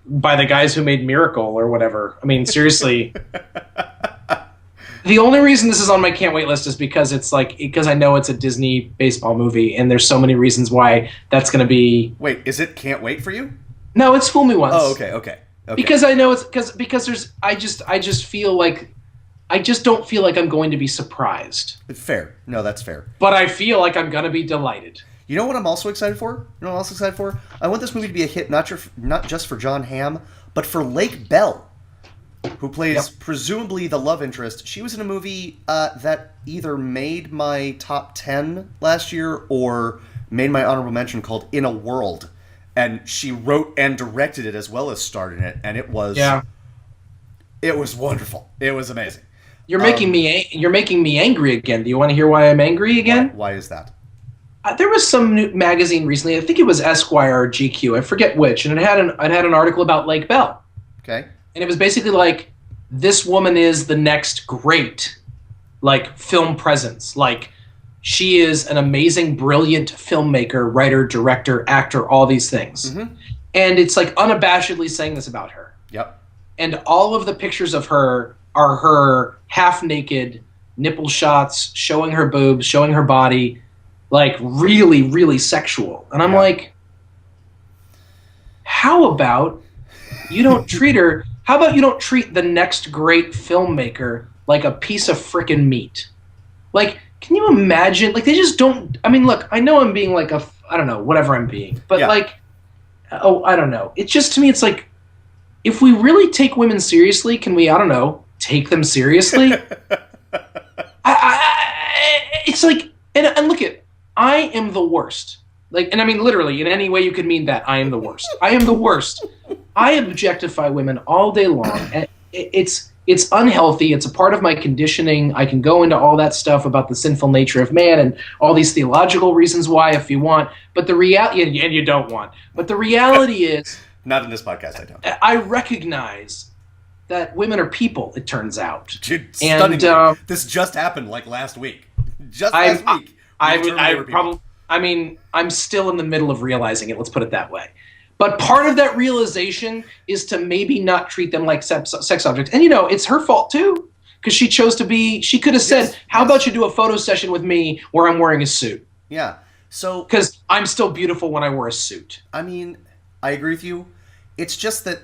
by the guys who made Miracle or whatever. I mean, seriously. The only reason this is on my can't wait list is because because I know it's a Disney baseball movie, and there's so many reasons why that's going to be. Wait, is it Can't Wait for you? No, it's Fool Me Once. Oh, okay. Because I know it's because there's I just feel like I just don't feel like I'm going to be surprised. Fair. No, that's fair. But I feel like I'm going to be delighted. You know what I'm also excited for? I want this movie to be a hit, not just for John Hamm, but for Lake Bell, who plays presumably the love interest. She was in a movie that either made my top 10 last year or made my honorable mention called In a World. And she wrote and directed it as well as starred in it, and it was wonderful. It was amazing. You're making me angry again. Do you want to hear why I'm angry again? Why is that? There was some new magazine recently. I think it was Esquire or GQ. I forget which, and it had an article about Lake Bell. Okay. And it was basically like, this woman is the next great, like, film presence. Like, she is an amazing, brilliant filmmaker, writer, director, actor, all these things. Mm-hmm. And it's like unabashedly saying this about her. Yep. And all of the pictures of her are her half-naked nipple shots, showing her boobs, showing her body, like really, really sexual. And I'm like, how about you don't treat her, how about you don't treat the next great filmmaker like a piece of frickin' meat? Like, can you imagine? Like, they just don't. I mean, look, I know I'm being like I don't know, whatever I'm being. But like, I don't know. It's just, to me, it's like, if we really take women seriously, can we, I don't know, take them seriously? It's like, and look at, I am the worst. Like, and I mean, literally, in any way you could mean that, I am the worst. I am the worst. I objectify women all day long. And it's unhealthy. It's a part of my conditioning. I can go into all that stuff about the sinful nature of man and all these theological reasons why, if you want. But the reality, and you don't want. But the reality is, not in this podcast, I don't. I recognize that women are people. It turns out. Dude, stunningly, this just happened like last week. Last week. I mean, I'm still in the middle of realizing it. Let's put it that way. But part of that realization is to maybe not treat them like sex objects. And, it's her fault, too, because she chose to be – she could have said, how about you do a photo session with me where I'm wearing a suit? Yeah. So – because I'm still beautiful when I wear a suit. I mean, I agree with you. It's just that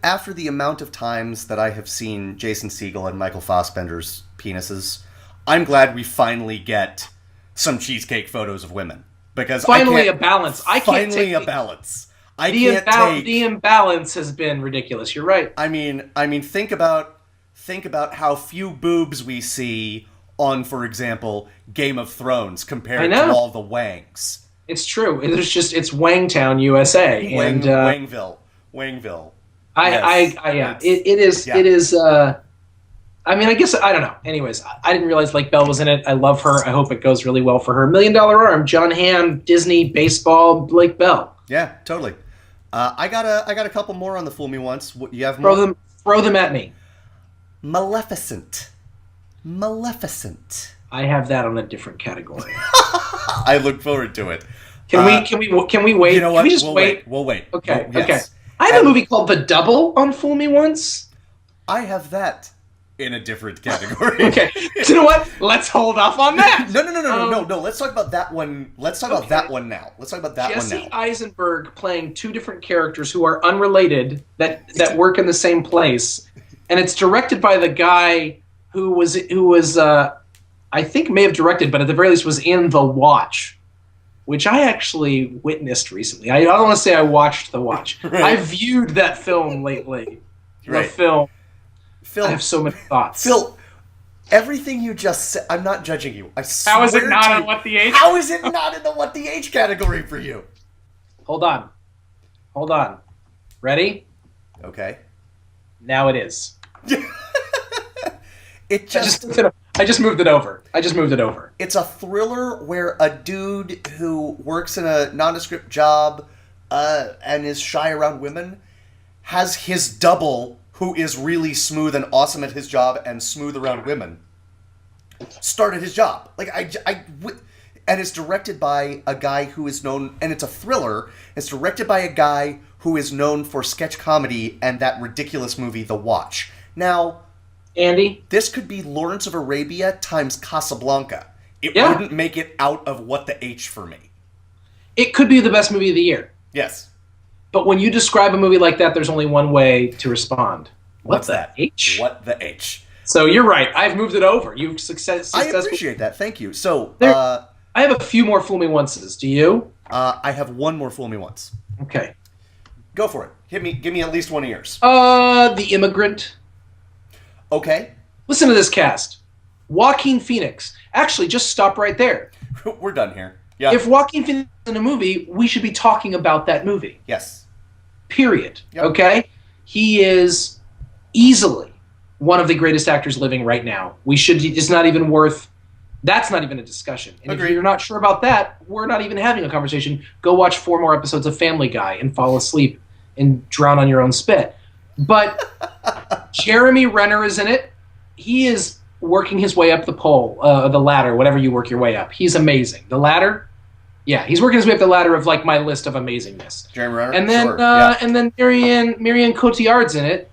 after the amount of times that I have seen Jason Segel and Michael Fassbender's penises, I'm glad we finally get some cheesecake photos of women. Because finally a balance. The imbalance has been ridiculous. You're right. I mean, think about how few boobs we see on, for example, Game of Thrones compared to all the Wangs. It's true. It's Wangtown, USA, Wangville. It is. I mean, I guess, I don't know. Anyways, I didn't realize Lake Bell was in it. I love her. I hope it goes really well for her. $1 Million Arm, John Hamm, Disney, baseball, Lake Bell. Yeah, totally. I got a couple more on the Fool Me Once. You have more? Throw them at me. Maleficent. I have that on a different category. I look forward to it. Can we wait? You know what? Can we just wait? We'll wait. Okay. Yes. Okay. I have a movie called The Double on Fool Me Once. I have that in a different category. Okay. You know what? Let's hold off on that. No. Let's talk about that one. Let's talk about that one now. Jesse Eisenberg playing two different characters who are unrelated that work in the same place, and it's directed by the guy who was I think may have directed, but at the very least was in The Watch, which I actually witnessed recently. I don't want to say I watched The Watch. Right. I viewed that film lately. Right. The film. Phil, I have so many thoughts. Phil, everything you just said, I'm not judging you. I swear How is it not on What the Age? How is it not in the What the Age category for you? Hold on. Ready? Okay. Now it is. It just I just moved it over. It's a thriller where a dude who works in a nondescript job and is shy around women has his double, who is really smooth and awesome at his job and smooth around women, started his job. And it's directed by a guy who is known, and it's a thriller. It's directed by a guy who is known for sketch comedy and that ridiculous movie, The Watch. Now, Andy? this could be Lawrence of Arabia times Casablanca. It wouldn't make it out of What the H for me. It could be the best movie of the year. Yes. But when you describe a movie like that, there's only one way to respond. What's that? H? What the H? So you're right. I've moved it over. You've successfully... I appreciate that. Thank you. So, I have a few more Fool Me Onces. Do you? I have one more Fool Me Once. Okay. Go for it. Give me at least one of yours. The Immigrant. Okay. Listen to this cast. Joaquin Phoenix. Actually, just stop right there. We're done here. Yeah. If Joaquin Phoenix is in a movie, we should be talking about that movie. Yes. Period. Yep. Okay? He is easily one of the greatest actors living right now. It's not even worth... That's not even a discussion. And Agreed. if you're not sure about that, we're not even having a conversation. Go watch 4 more episodes of Family Guy and fall asleep and drown on your own spit. But Jeremy Renner is in it. He is working his way up the pole, the ladder, whatever you work your way up. He's amazing. The ladder? Yeah, he's working his way up the ladder of like my list of amazingness. Jeremy Renner? And then Sure. Yeah. and then Marianne Cotillard's in it.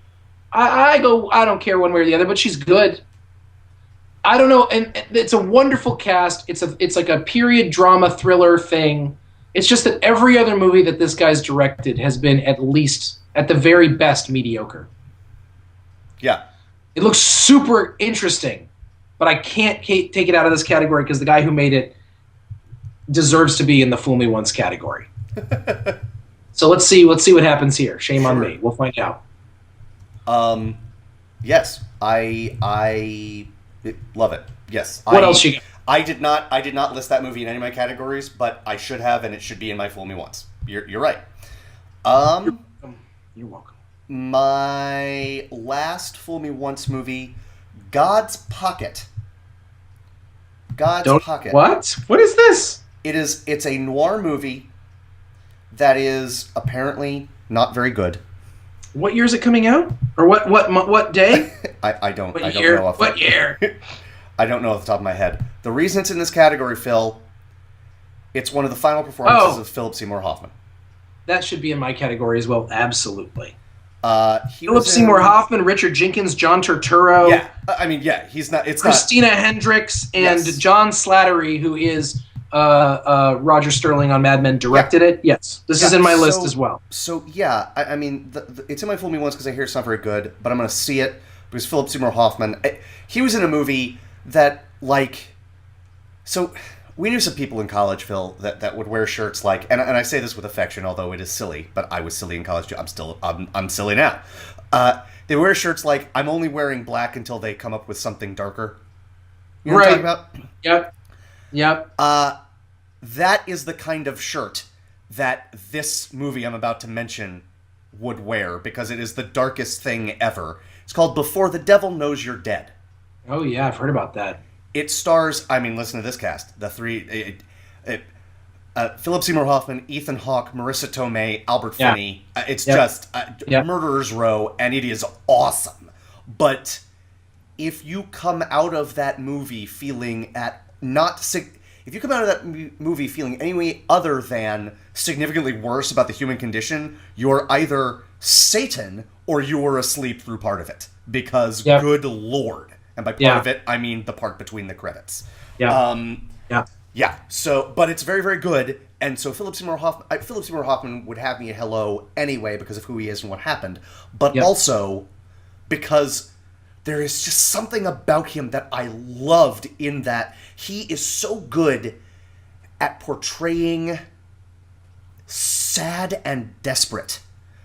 I don't care one way or the other, but she's good. I don't know, and it's a wonderful cast. It's like a period drama thriller thing. It's just that every other movie that this guy's directed has been at least, at the very best, mediocre. Yeah. It looks super interesting, but I can't take it out of this category because the guy who made it deserves to be in the Fool Me Once category. So let's see what happens here. Shame on me. We'll find out. Yes. I love it. Yes. What else you got? I did not list that movie in any of my categories, but I should have, and it should be in my Fool Me Once. You're right. You're welcome. My last Fool Me Once movie, God's Pocket. God's Pocket. What? What is this? It's a noir movie that is apparently not very good. What year is it coming out? Or what day? I don't What know. year? What year? I don't know off the top of my head. The reason it's in this category, Phil, it's one of the final performances of Philip Seymour Hoffman. That should be in my category as well. Absolutely. Philip Seymour Hoffman, Richard Jenkins, John Turturro. Yeah, I mean, yeah, he's not. It's Christina Hendricks and Yes. John Slattery, who is Roger Sterling on Mad Men, directed it. Yes, this is in my list as well. So yeah, I mean, it's in my Fool Me Once because I hear it's not very good, but I'm going to see it because Philip Seymour Hoffman. He was in a movie that so we knew some people in college, Phil, that would wear shirts like, and I say this with affection, although it is silly, but I was silly in college too. I'm silly now. They wear shirts like, I'm only wearing black until they come up with something darker. You know what I'm talking about? Yep. That is the kind of shirt that this movie I'm about to mention would wear because it is the darkest thing ever. It's called Before the Devil Knows You're Dead. Oh yeah, I've heard about that. It stars, I mean, listen to this cast. The three, Philip Seymour Hoffman, Ethan Hawke, Marissa Tomei, Albert Finney. It's just Murderer's Row, and it is awesome. But if you come out of that movie feeling if you come out of that movie feeling any way other than significantly worse about the human condition, you're either Satan or you were asleep through part of it. Because, good Lord. And by part of it, I mean the part between the credits. Yeah. So, but it's very, very good. And so Philip Seymour Hoffman would have me a hello anyway because of who he is and what happened. But also because there is just something about him that I loved in that he is so good at portraying sad and desperate.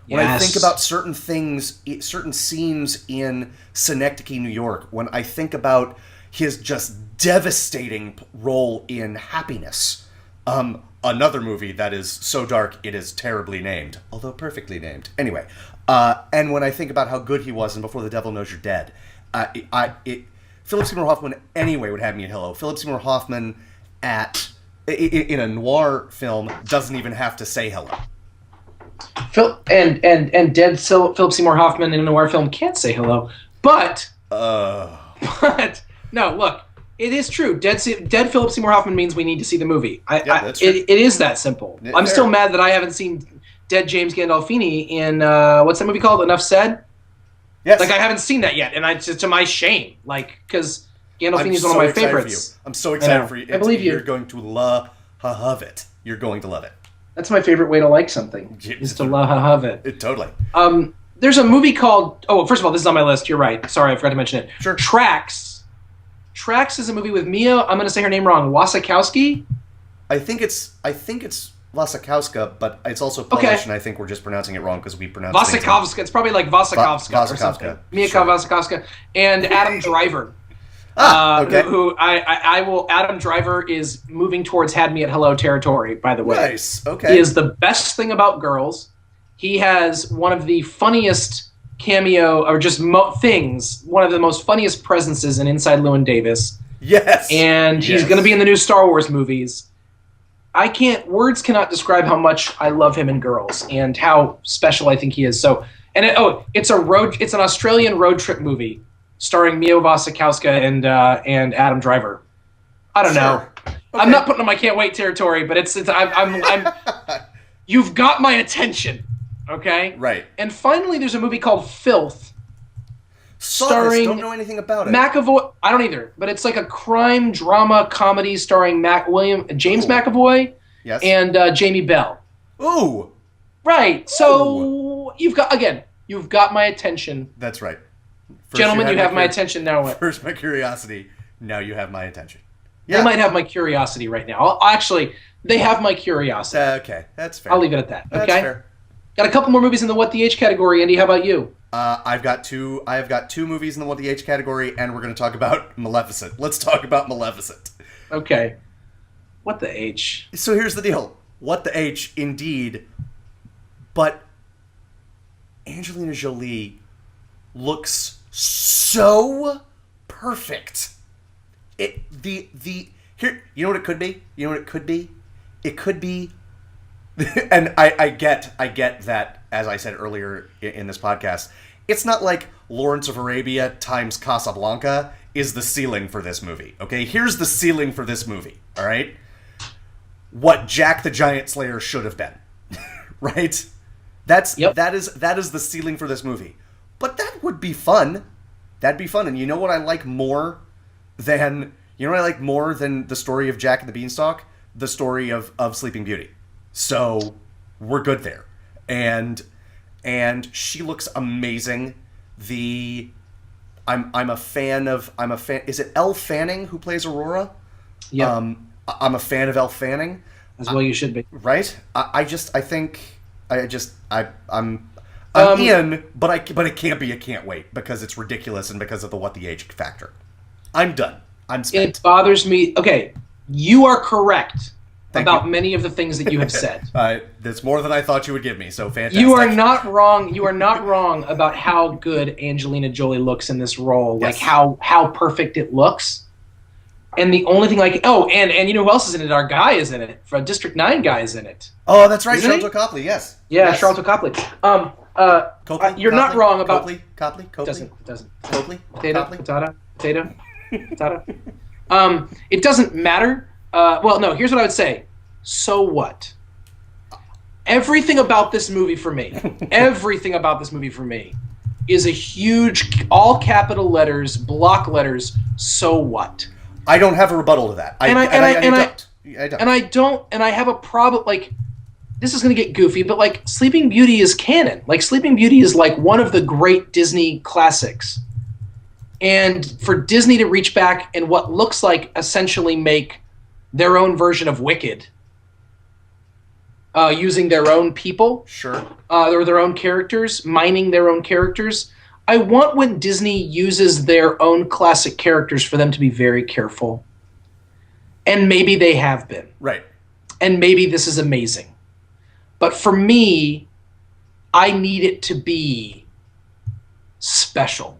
When I think about certain things, certain scenes in Synecdoche, New York, when I think about his just devastating role in Happiness, another movie that is so dark it is terribly named, although perfectly named. Anyway, and when I think about how good he was in Before the Devil Knows You're Dead, Philip Seymour Hoffman anyway would have me at hello. Philip Seymour Hoffman in a noir film doesn't even have to say hello. And dead Philip Seymour Hoffman in a noir film can't say hello. But no, look, it is true. Dead Philip Seymour Hoffman means we need to see the movie. That's true. It is that simple. I'm still mad that I haven't seen dead James Gandolfini in what's that movie called? Enough Said. Yes. Like I haven't seen that yet, and to my shame, like because Gandolfini is one of my favorites. I'm so excited for you. I believe you. You're going to love it. You're going to love it. That's my favorite way to like something. Is to love it. Totally. There's a movie called. Oh, first of all, this is on my list. You're right. Sorry, I forgot to mention it. Sure. Tracks. Tracks is a movie with Mia. I'm going to say her name wrong. Wasikowski. I think it's Wasikowska, but it's also Polish, and I think we're just pronouncing it wrong because we pronounce Wasikowska. It's probably like Wasikowska or something. Mia Wasikowska and Adam Driver. Okay. Who I will. Adam Driver is moving towards Had Me at Hello territory. By the way, Nice. Okay. He is the best thing about Girls. He has one of the funniest cameo or just things. One of the most funniest presences in Inside Llewyn Davis. Yes. And he's going to be in the new Star Wars movies. Words cannot describe how much I love him in Girls and how special I think he is. So, it's an Australian road trip movie starring Mia Wasikowska and Adam Driver. I don't know. Okay. I'm not putting him in my can't wait territory, but I'm you've got my attention. Okay? Right. And finally there's a movie called Filth. Starring, don't know anything about it. McAvoy, I don't either, but it's like a crime drama comedy starring James McAvoy and Jamie Bell. Ooh. Right. So you've got my attention. That's right. Gentlemen, you have my attention now. First my curiosity, now you have my attention. Yeah. They might have my curiosity right now. Actually, they have my curiosity. Okay, that's fair. I'll leave it at that. Okay. That's fair. Got a couple more movies in the What the H category, Andy. How about you? I have got two movies in the What the H category, and we're going to talk about Maleficent. Let's talk about Maleficent. Okay. What the H? So here's the deal. What the H, indeed. But Angelina Jolie looks so perfect. Here, you know what it could be? You know what it could be? It could be, and I get that, as I said earlier in this podcast, it's not like Lawrence of Arabia times Casablanca is the ceiling for this movie. Okay, here's the ceiling for this movie. All right, what Jack the Giant Slayer should have been, right? That is the ceiling for this movie. But that would be fun. That'd be fun. And you know what I like more than the story of Jack and the Beanstalk? The story of Sleeping Beauty. So we're good there. And she looks amazing. I'm a fan. Is it Elle Fanning who plays Aurora? Yeah. I'm a fan of Elle Fanning. As well you should be. Right? I'm in, but it can't be a can't wait because it's ridiculous and because of the What the Age factor. I'm done. I'm spent. It bothers me. Okay, you are correct Thank about you. many of the things that you have said. That's more than I thought you would give me, so fantastic. You are not wrong. You are not wrong about how good Angelina Jolie looks in this role. Yes. Like how perfect it looks. And the only thing and you know who else is in it? Our guy is in it. District 9 guy is in it. Oh, that's right, Isn't he? Charlton Copley. Yes. Yeah, yes. Charlton Copley. You're not wrong about. Copley. It doesn't. Copley. Potato. Potato. It doesn't matter. Here's what I would say. So what? Everything about this movie for me is a huge, all capital letters, block letters. So what? I don't have a rebuttal to that. I don't. And I have a problem. Like, this is going to get goofy, but like, Sleeping Beauty is canon. Like, Sleeping Beauty is like one of the great Disney classics. And for Disney to reach back and what looks like essentially make their own version of Wicked, using their own people, sure, or their own characters, mining their own characters. I want when Disney uses their own classic characters for them to be very careful. And maybe they have been. Right. And maybe this is amazing. But for me, I need it to be special.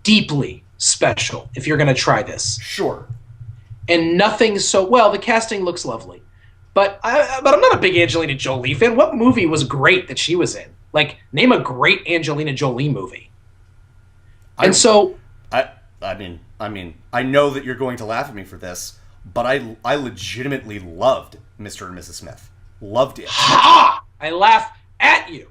Deeply special if you're going to try this. Sure. And nothing so well. The casting looks lovely, but I'm not a big Angelina Jolie fan. What movie was great that she was in? Like, name a great Angelina Jolie movie. I mean, I know that you're going to laugh at me for this, but I legitimately loved Mr. and Mrs. Smith. Loved it. Ha! I laugh at you.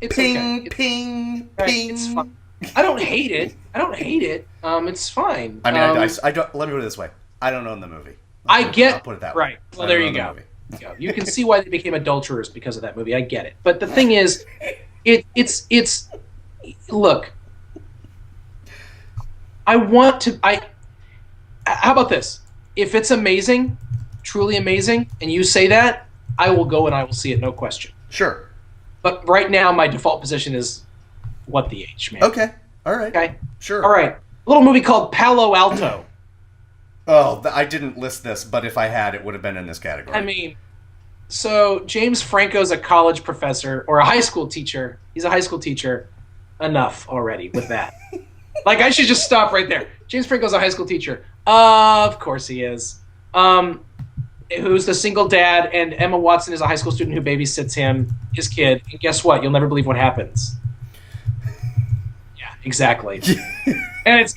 It's ping, okay. ping, Right, ping. it's fine. I don't hate it. It's fine. I mean, I don't. Let me put it this way. I don't own the movie. I'll put it that way. Right. Well, there you go. You can see why they became adulterers because of that movie. I get it. But the thing is, it's look. How about this? If it's amazing, truly amazing, and you say that, I will go and I will see it, no question. Sure. But right now, my default position is what the H, man. Okay. All right. Okay. Sure. All right. A little movie called Palo Alto. Oh, I didn't list this, but if I had, it would have been in this category. I mean, so James Franco's a college professor or a high school teacher. He's a high school teacher. Enough already with that. Like, I should just stop right there. James Franco's a high school teacher. Of course he is. Who's the single dad, and Emma Watson is a high school student who babysits his kid. And guess what? You'll never believe what happens. Yeah, exactly. and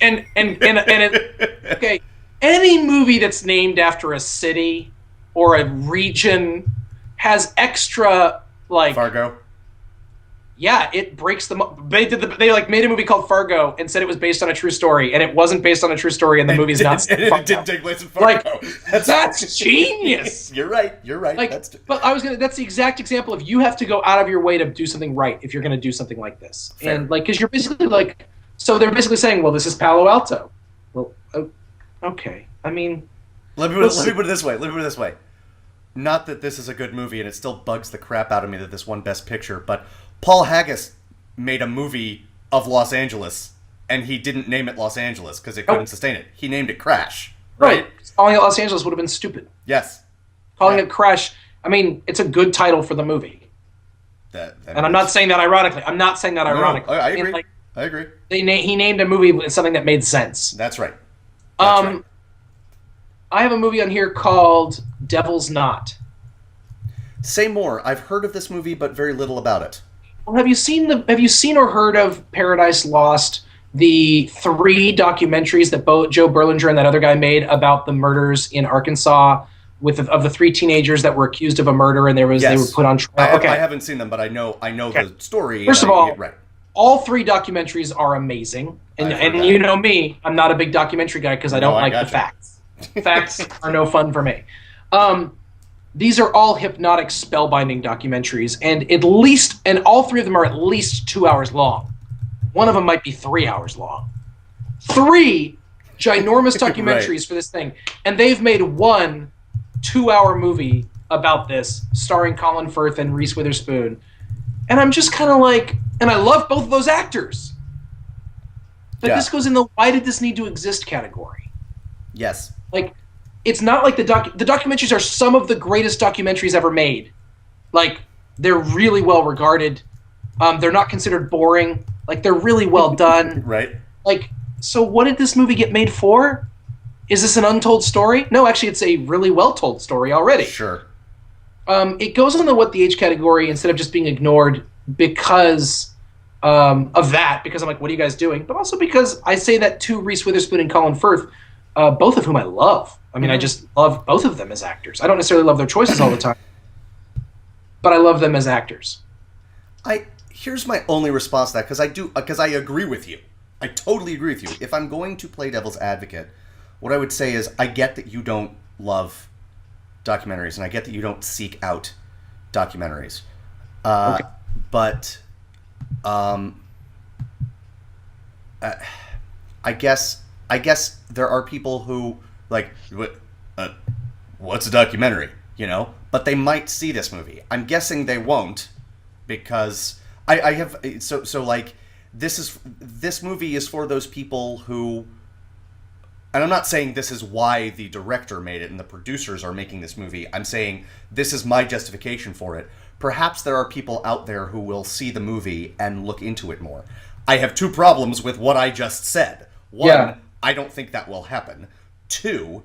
okay. Any movie that's named after a city or a region has extra, like, Fargo. Yeah, it breaks them up. They made a movie called Fargo and said it was based on a true story, and it wasn't based on a true story, and the movie's not. It didn't take place in Fargo. Like, that's genius. You're right. Like, that's the exact example of you have to go out of your way to do something right if you're going to do something like this. Fair. And like, because you're basically like, so they're basically saying, well, this is Palo Alto. Well, okay. I mean, let me put it this way. Not that this is a good movie, and it still bugs the crap out of me that this won Best Picture, but Paul Haggis made a movie of Los Angeles, and he didn't name it Los Angeles because it couldn't sustain it. He named it Crash. Right? Calling it Los Angeles would have been stupid. Yes. Calling it Crash, I mean, it's a good title for the movie. And I'm not saying that ironically. No, I agree. I agree. He named a movie with something that made sense. That's right. Right. I have a movie on here called Devil's Knot. Say more. I've heard of this movie, but very little about it. Well, have you seen or heard of Paradise Lost? The 3 documentaries that Joe Berlinger and that other guy made about the murders in Arkansas of the 3 teenagers that were accused of a murder, and they were put on trial. I haven't seen them, but I know the story. First of all, all 3 documentaries are amazing, and you know me, I'm not a big documentary guy because I don't like the facts. Facts are no fun for me. These are all hypnotic, spellbinding documentaries, and all 3 of them are at least 2 hours long. One of them might be 3 hours long. 3 ginormous documentaries for this thing, and they've made 1 2-hour movie about this, starring Colin Firth and Reese Witherspoon. And I'm just kind of like, and I love both of those actors. But this goes in the why did this need to exist category. Yes. Like, it's not like the documentaries are some of the greatest documentaries ever made. Like, they're really well regarded. They're not considered boring. Like, they're really well done. Right. Like, so what did this movie get made for? Is this an untold story? No, actually, it's a really well told story already. Sure. It goes on the what the H category instead of just being ignored because of that. Because I'm like, what are you guys doing? But also because I say that to Reese Witherspoon and Colin Firth, both of whom I love. I mean, I just love both of them as actors. I don't necessarily love their choices all the time, but I love them as actors. Here's my only response to that, because I agree with you. I totally agree with you. If I'm going to play devil's advocate, what I would say is I get that you don't love documentaries, and I get that you don't seek out documentaries. Okay. But I guess there are people who like, what's a documentary, you know? But they might see this movie. I'm guessing they won't, because I have so like this movie is for those people who, and I'm not saying this is why the director made it and the producers are making this movie. I'm saying this is my justification for it. Perhaps there are people out there who will see the movie and look into it more. I have 2 problems with what I just said. One, Yeah. I don't think that will happen. Two,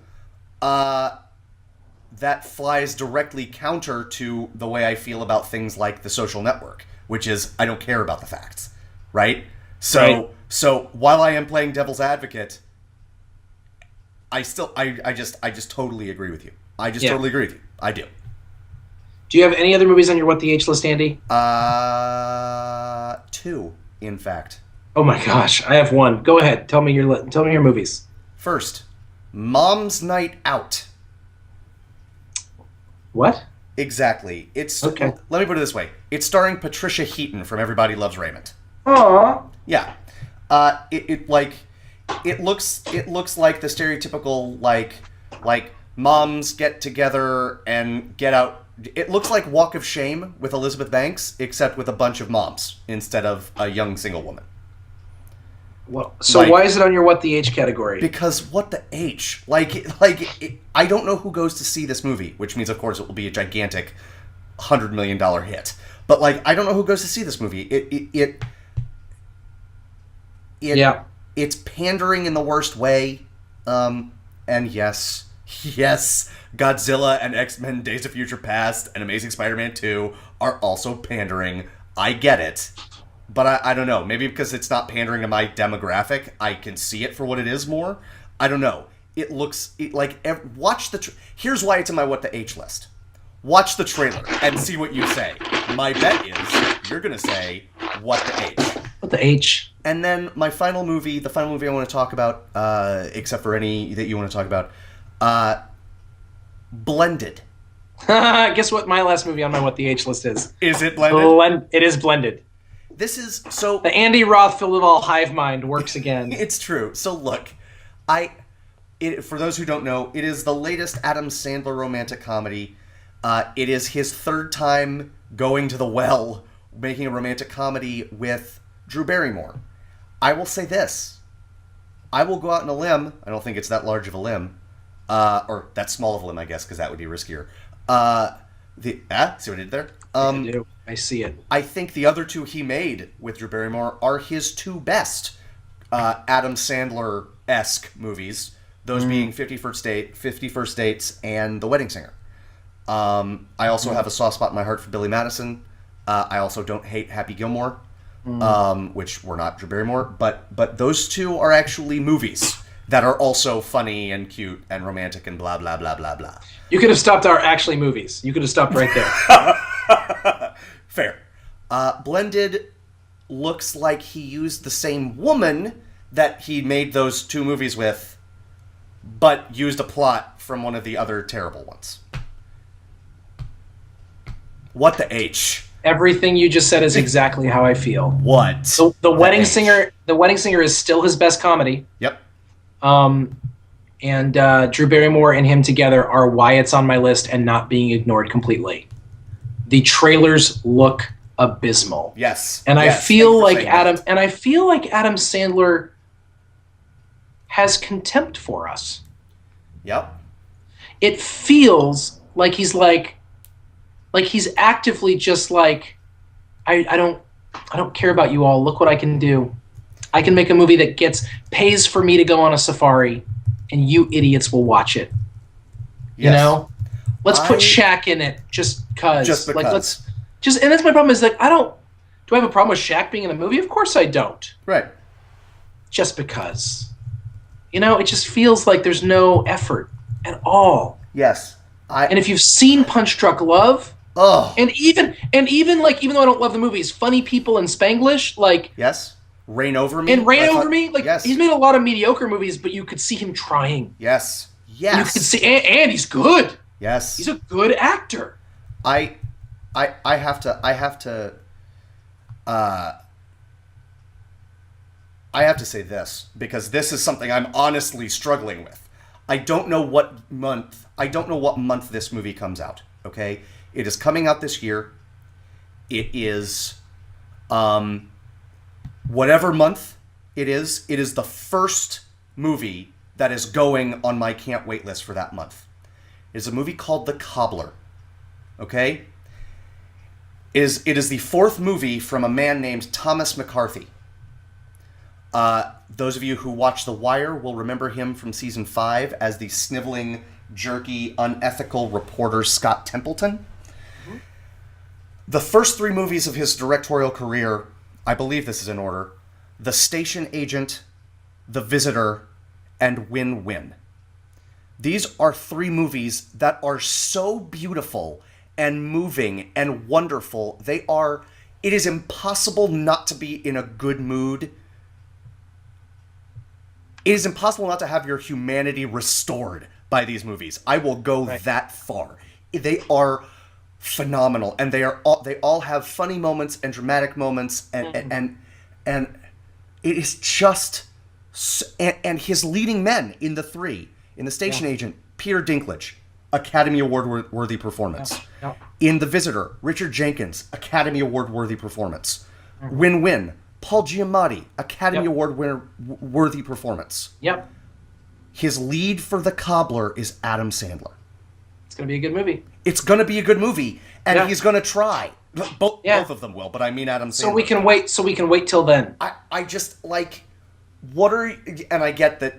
that flies directly counter to the way I feel about things like The Social Network, which is I don't care about the facts, right? So, Right. so while I am playing devil's advocate, I just totally agree with you. I just Yeah. totally agree with you. I do. Do you have any other movies on your What the H list, Andy? Two, in fact. Oh my gosh, I have one. Go ahead. Tell me your movies. First, Mom's Night Out. What? Exactly. It's Okay. Let me put it this way. It's starring Patricia Heaton from Everybody Loves Raymond. Aw. Yeah. It looks like the stereotypical like moms get together and get out. It looks like Walk of Shame with Elizabeth Banks, except with a bunch of moms instead of a young single woman. Well, so Like- why is it on your What the H category? Because what the H? I don't know who goes to see this movie, which means, of course, it will be a gigantic $100 million hit. But, I don't know who goes to see this movie. Yeah. It's pandering in the worst way. And yes, Godzilla and X-Men Days of Future Past and Amazing Spider-Man 2 are also pandering. I get it. But I don't know. Maybe because it's not pandering to my demographic, I can see it for what it is more. I don't know. It looks watch the. Here's why it's in my What the H list. Watch the trailer and see what you say. My bet is you're gonna say What the H. What the H? And then the final movie I want to talk about, except for any that you want to talk about, Blended. Guess what my last movie on my What the H list is? Is it Blended? It is Blended. This is so. The Andy Roth Philip hive mind works again. It's true. So look, for those who don't know, it is the latest Adam Sandler romantic comedy. It is his third time going to the well, making a romantic comedy with Drew Barrymore. I will say this. I will go out on a limb. I don't think it's that large of a limb. Or that small of a limb, I guess, because that would be riskier. See what I did there? I do. I see it. I think the other two he made with Drew Barrymore are his two best Adam Sandler-esque movies. Those being 50 First Dates and The Wedding Singer. I also have a soft spot in my heart for Billy Madison. I also don't hate Happy Gilmore, which were not Drew Barrymore. But those two are actually movies that are also funny and cute and romantic and blah, blah, blah, blah, blah. You could have stopped our actually movies. You could have stopped right there. Fair. Blended looks like he used the same woman that he made those two movies with, but used a plot from one of the other terrible ones. What the H? Everything you just said is exactly how I feel. What? So the Wedding H? Singer, is still his best comedy. Yep. And Drew Barrymore and him together are why it's on my list and not being ignored completely. The trailers look abysmal. Yes. And Yes. I feel Thank like you for saying Adam Sandler has contempt for us. that. Yep. It feels like he's actively just like, I don't care about you all. Look what I can do. I can make a movie that pays for me to go on a safari, and you idiots will watch it. You Yes. know, let's put I- Shaq in it just cause. Just because. Like and that's my problem. Is like do I have a problem with Shaq being in a movie? Of course I don't. Right. Just because. You know, it just feels like there's no effort at all. Yes. And if you've seen Punch Drunk Love, Oh. and even like even though I don't love the movies, Funny People and Spanglish, like Yes. Reign Over Me. and Rain I Over thought- Me, like Yes. he's made a lot of mediocre movies, but you could see him trying. Yes. You could Yes. see, and he's good. Yes. He's a good actor. I have to say this because this is something I'm honestly struggling with. I don't know what month this movie comes out, okay? It is coming out this year. It is whatever month it is the first movie that is going on my can't wait list for that month. It is a movie called The Cobbler. Okay? It is the fourth movie from a man named Thomas McCarthy. Those of you who watch The Wire will remember him from season 5 as the sniveling, jerky, unethical reporter Scott Templeton. Mm-hmm. The first 3 movies of his directorial career, I believe this is in order: The Station Agent, The Visitor, and Win-Win. These are 3 movies that are so beautiful and moving and wonderful. It is impossible not to be in a good mood. It is impossible not to have your humanity restored by these movies. I will go that far. They are phenomenal, and they all have funny moments and dramatic moments, and it is just, and his leading men in the 3. In The Station Agent, Peter Dinklage, Academy Award-worthy performance. In The Visitor, Richard Jenkins, Academy Award-worthy performance. Win-Win, Paul Giamatti, Academy Award-worthy performance. Yep. His lead for The Cobbler is Adam Sandler. It's going to be a good movie. It's going to be a good movie, and he's going to try. Both of them will, but I mean Adam Sandler. So we can wait till then. I just, like... and I get that,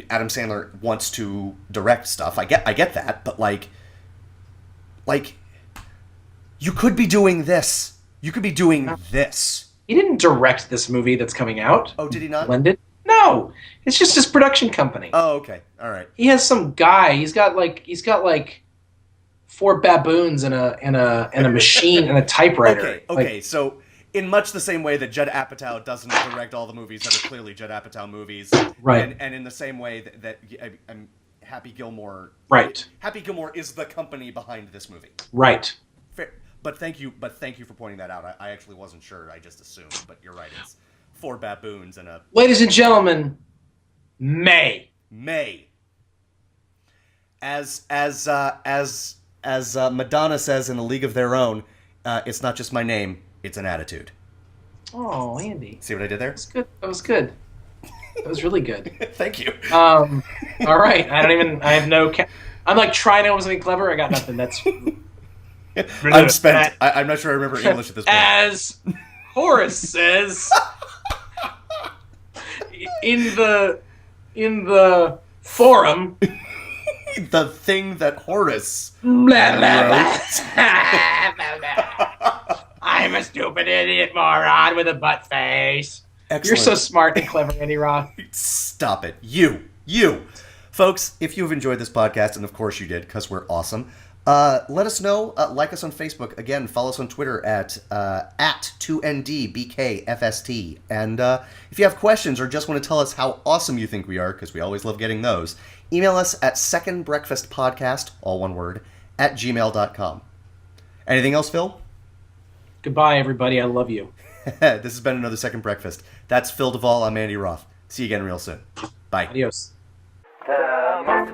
Adam Sandler wants to direct stuff. I get that, but like you could be doing this. You could be doing this. He didn't direct this movie that's coming out. Oh, did he not? Blended? No. It's just his production company. Oh, okay. All right. He has some guy. He's got like 4 baboons and a machine and a typewriter. Okay. So in much the same way that Judd Apatow doesn't direct all the movies that are clearly Judd Apatow movies, right? And in the same way that Happy Gilmore, right? Happy Gilmore is the company behind this movie, right? Fair. But thank you for pointing that out. I actually wasn't sure. I just assumed, but you're right. It's 4 baboons and a. Ladies and gentlemen, May. As Madonna says in A League of Their Own, it's not just my name. It's an attitude. Oh, Andy. See what I did there? That was good. That was really good. Thank you. All right. I have no... I'm like trying to know something clever. I got nothing. That's... I'm spent. I'm not sure I remember English at this point. As Horace says... in the forum... the thing that Horace blah, blah, blah. I'm a stupid idiot moron with a butt face. Excellent. You're so smart and clever, Andy Roth. Stop it. You. Folks, if you've enjoyed this podcast, and of course you did, because we're awesome, let us know. Like us on Facebook. Again, follow us on Twitter at 2NDBKFST. And if you have questions or just want to tell us how awesome you think we are, because we always love getting those, email us at secondbreakfastpodcast, all one word, @gmail.com. Anything else, Phil? Goodbye, everybody. I love you. This has been another Second Breakfast. That's Phil Duvall. I'm Andy Roth. See you again real soon. Bye. Adios. The most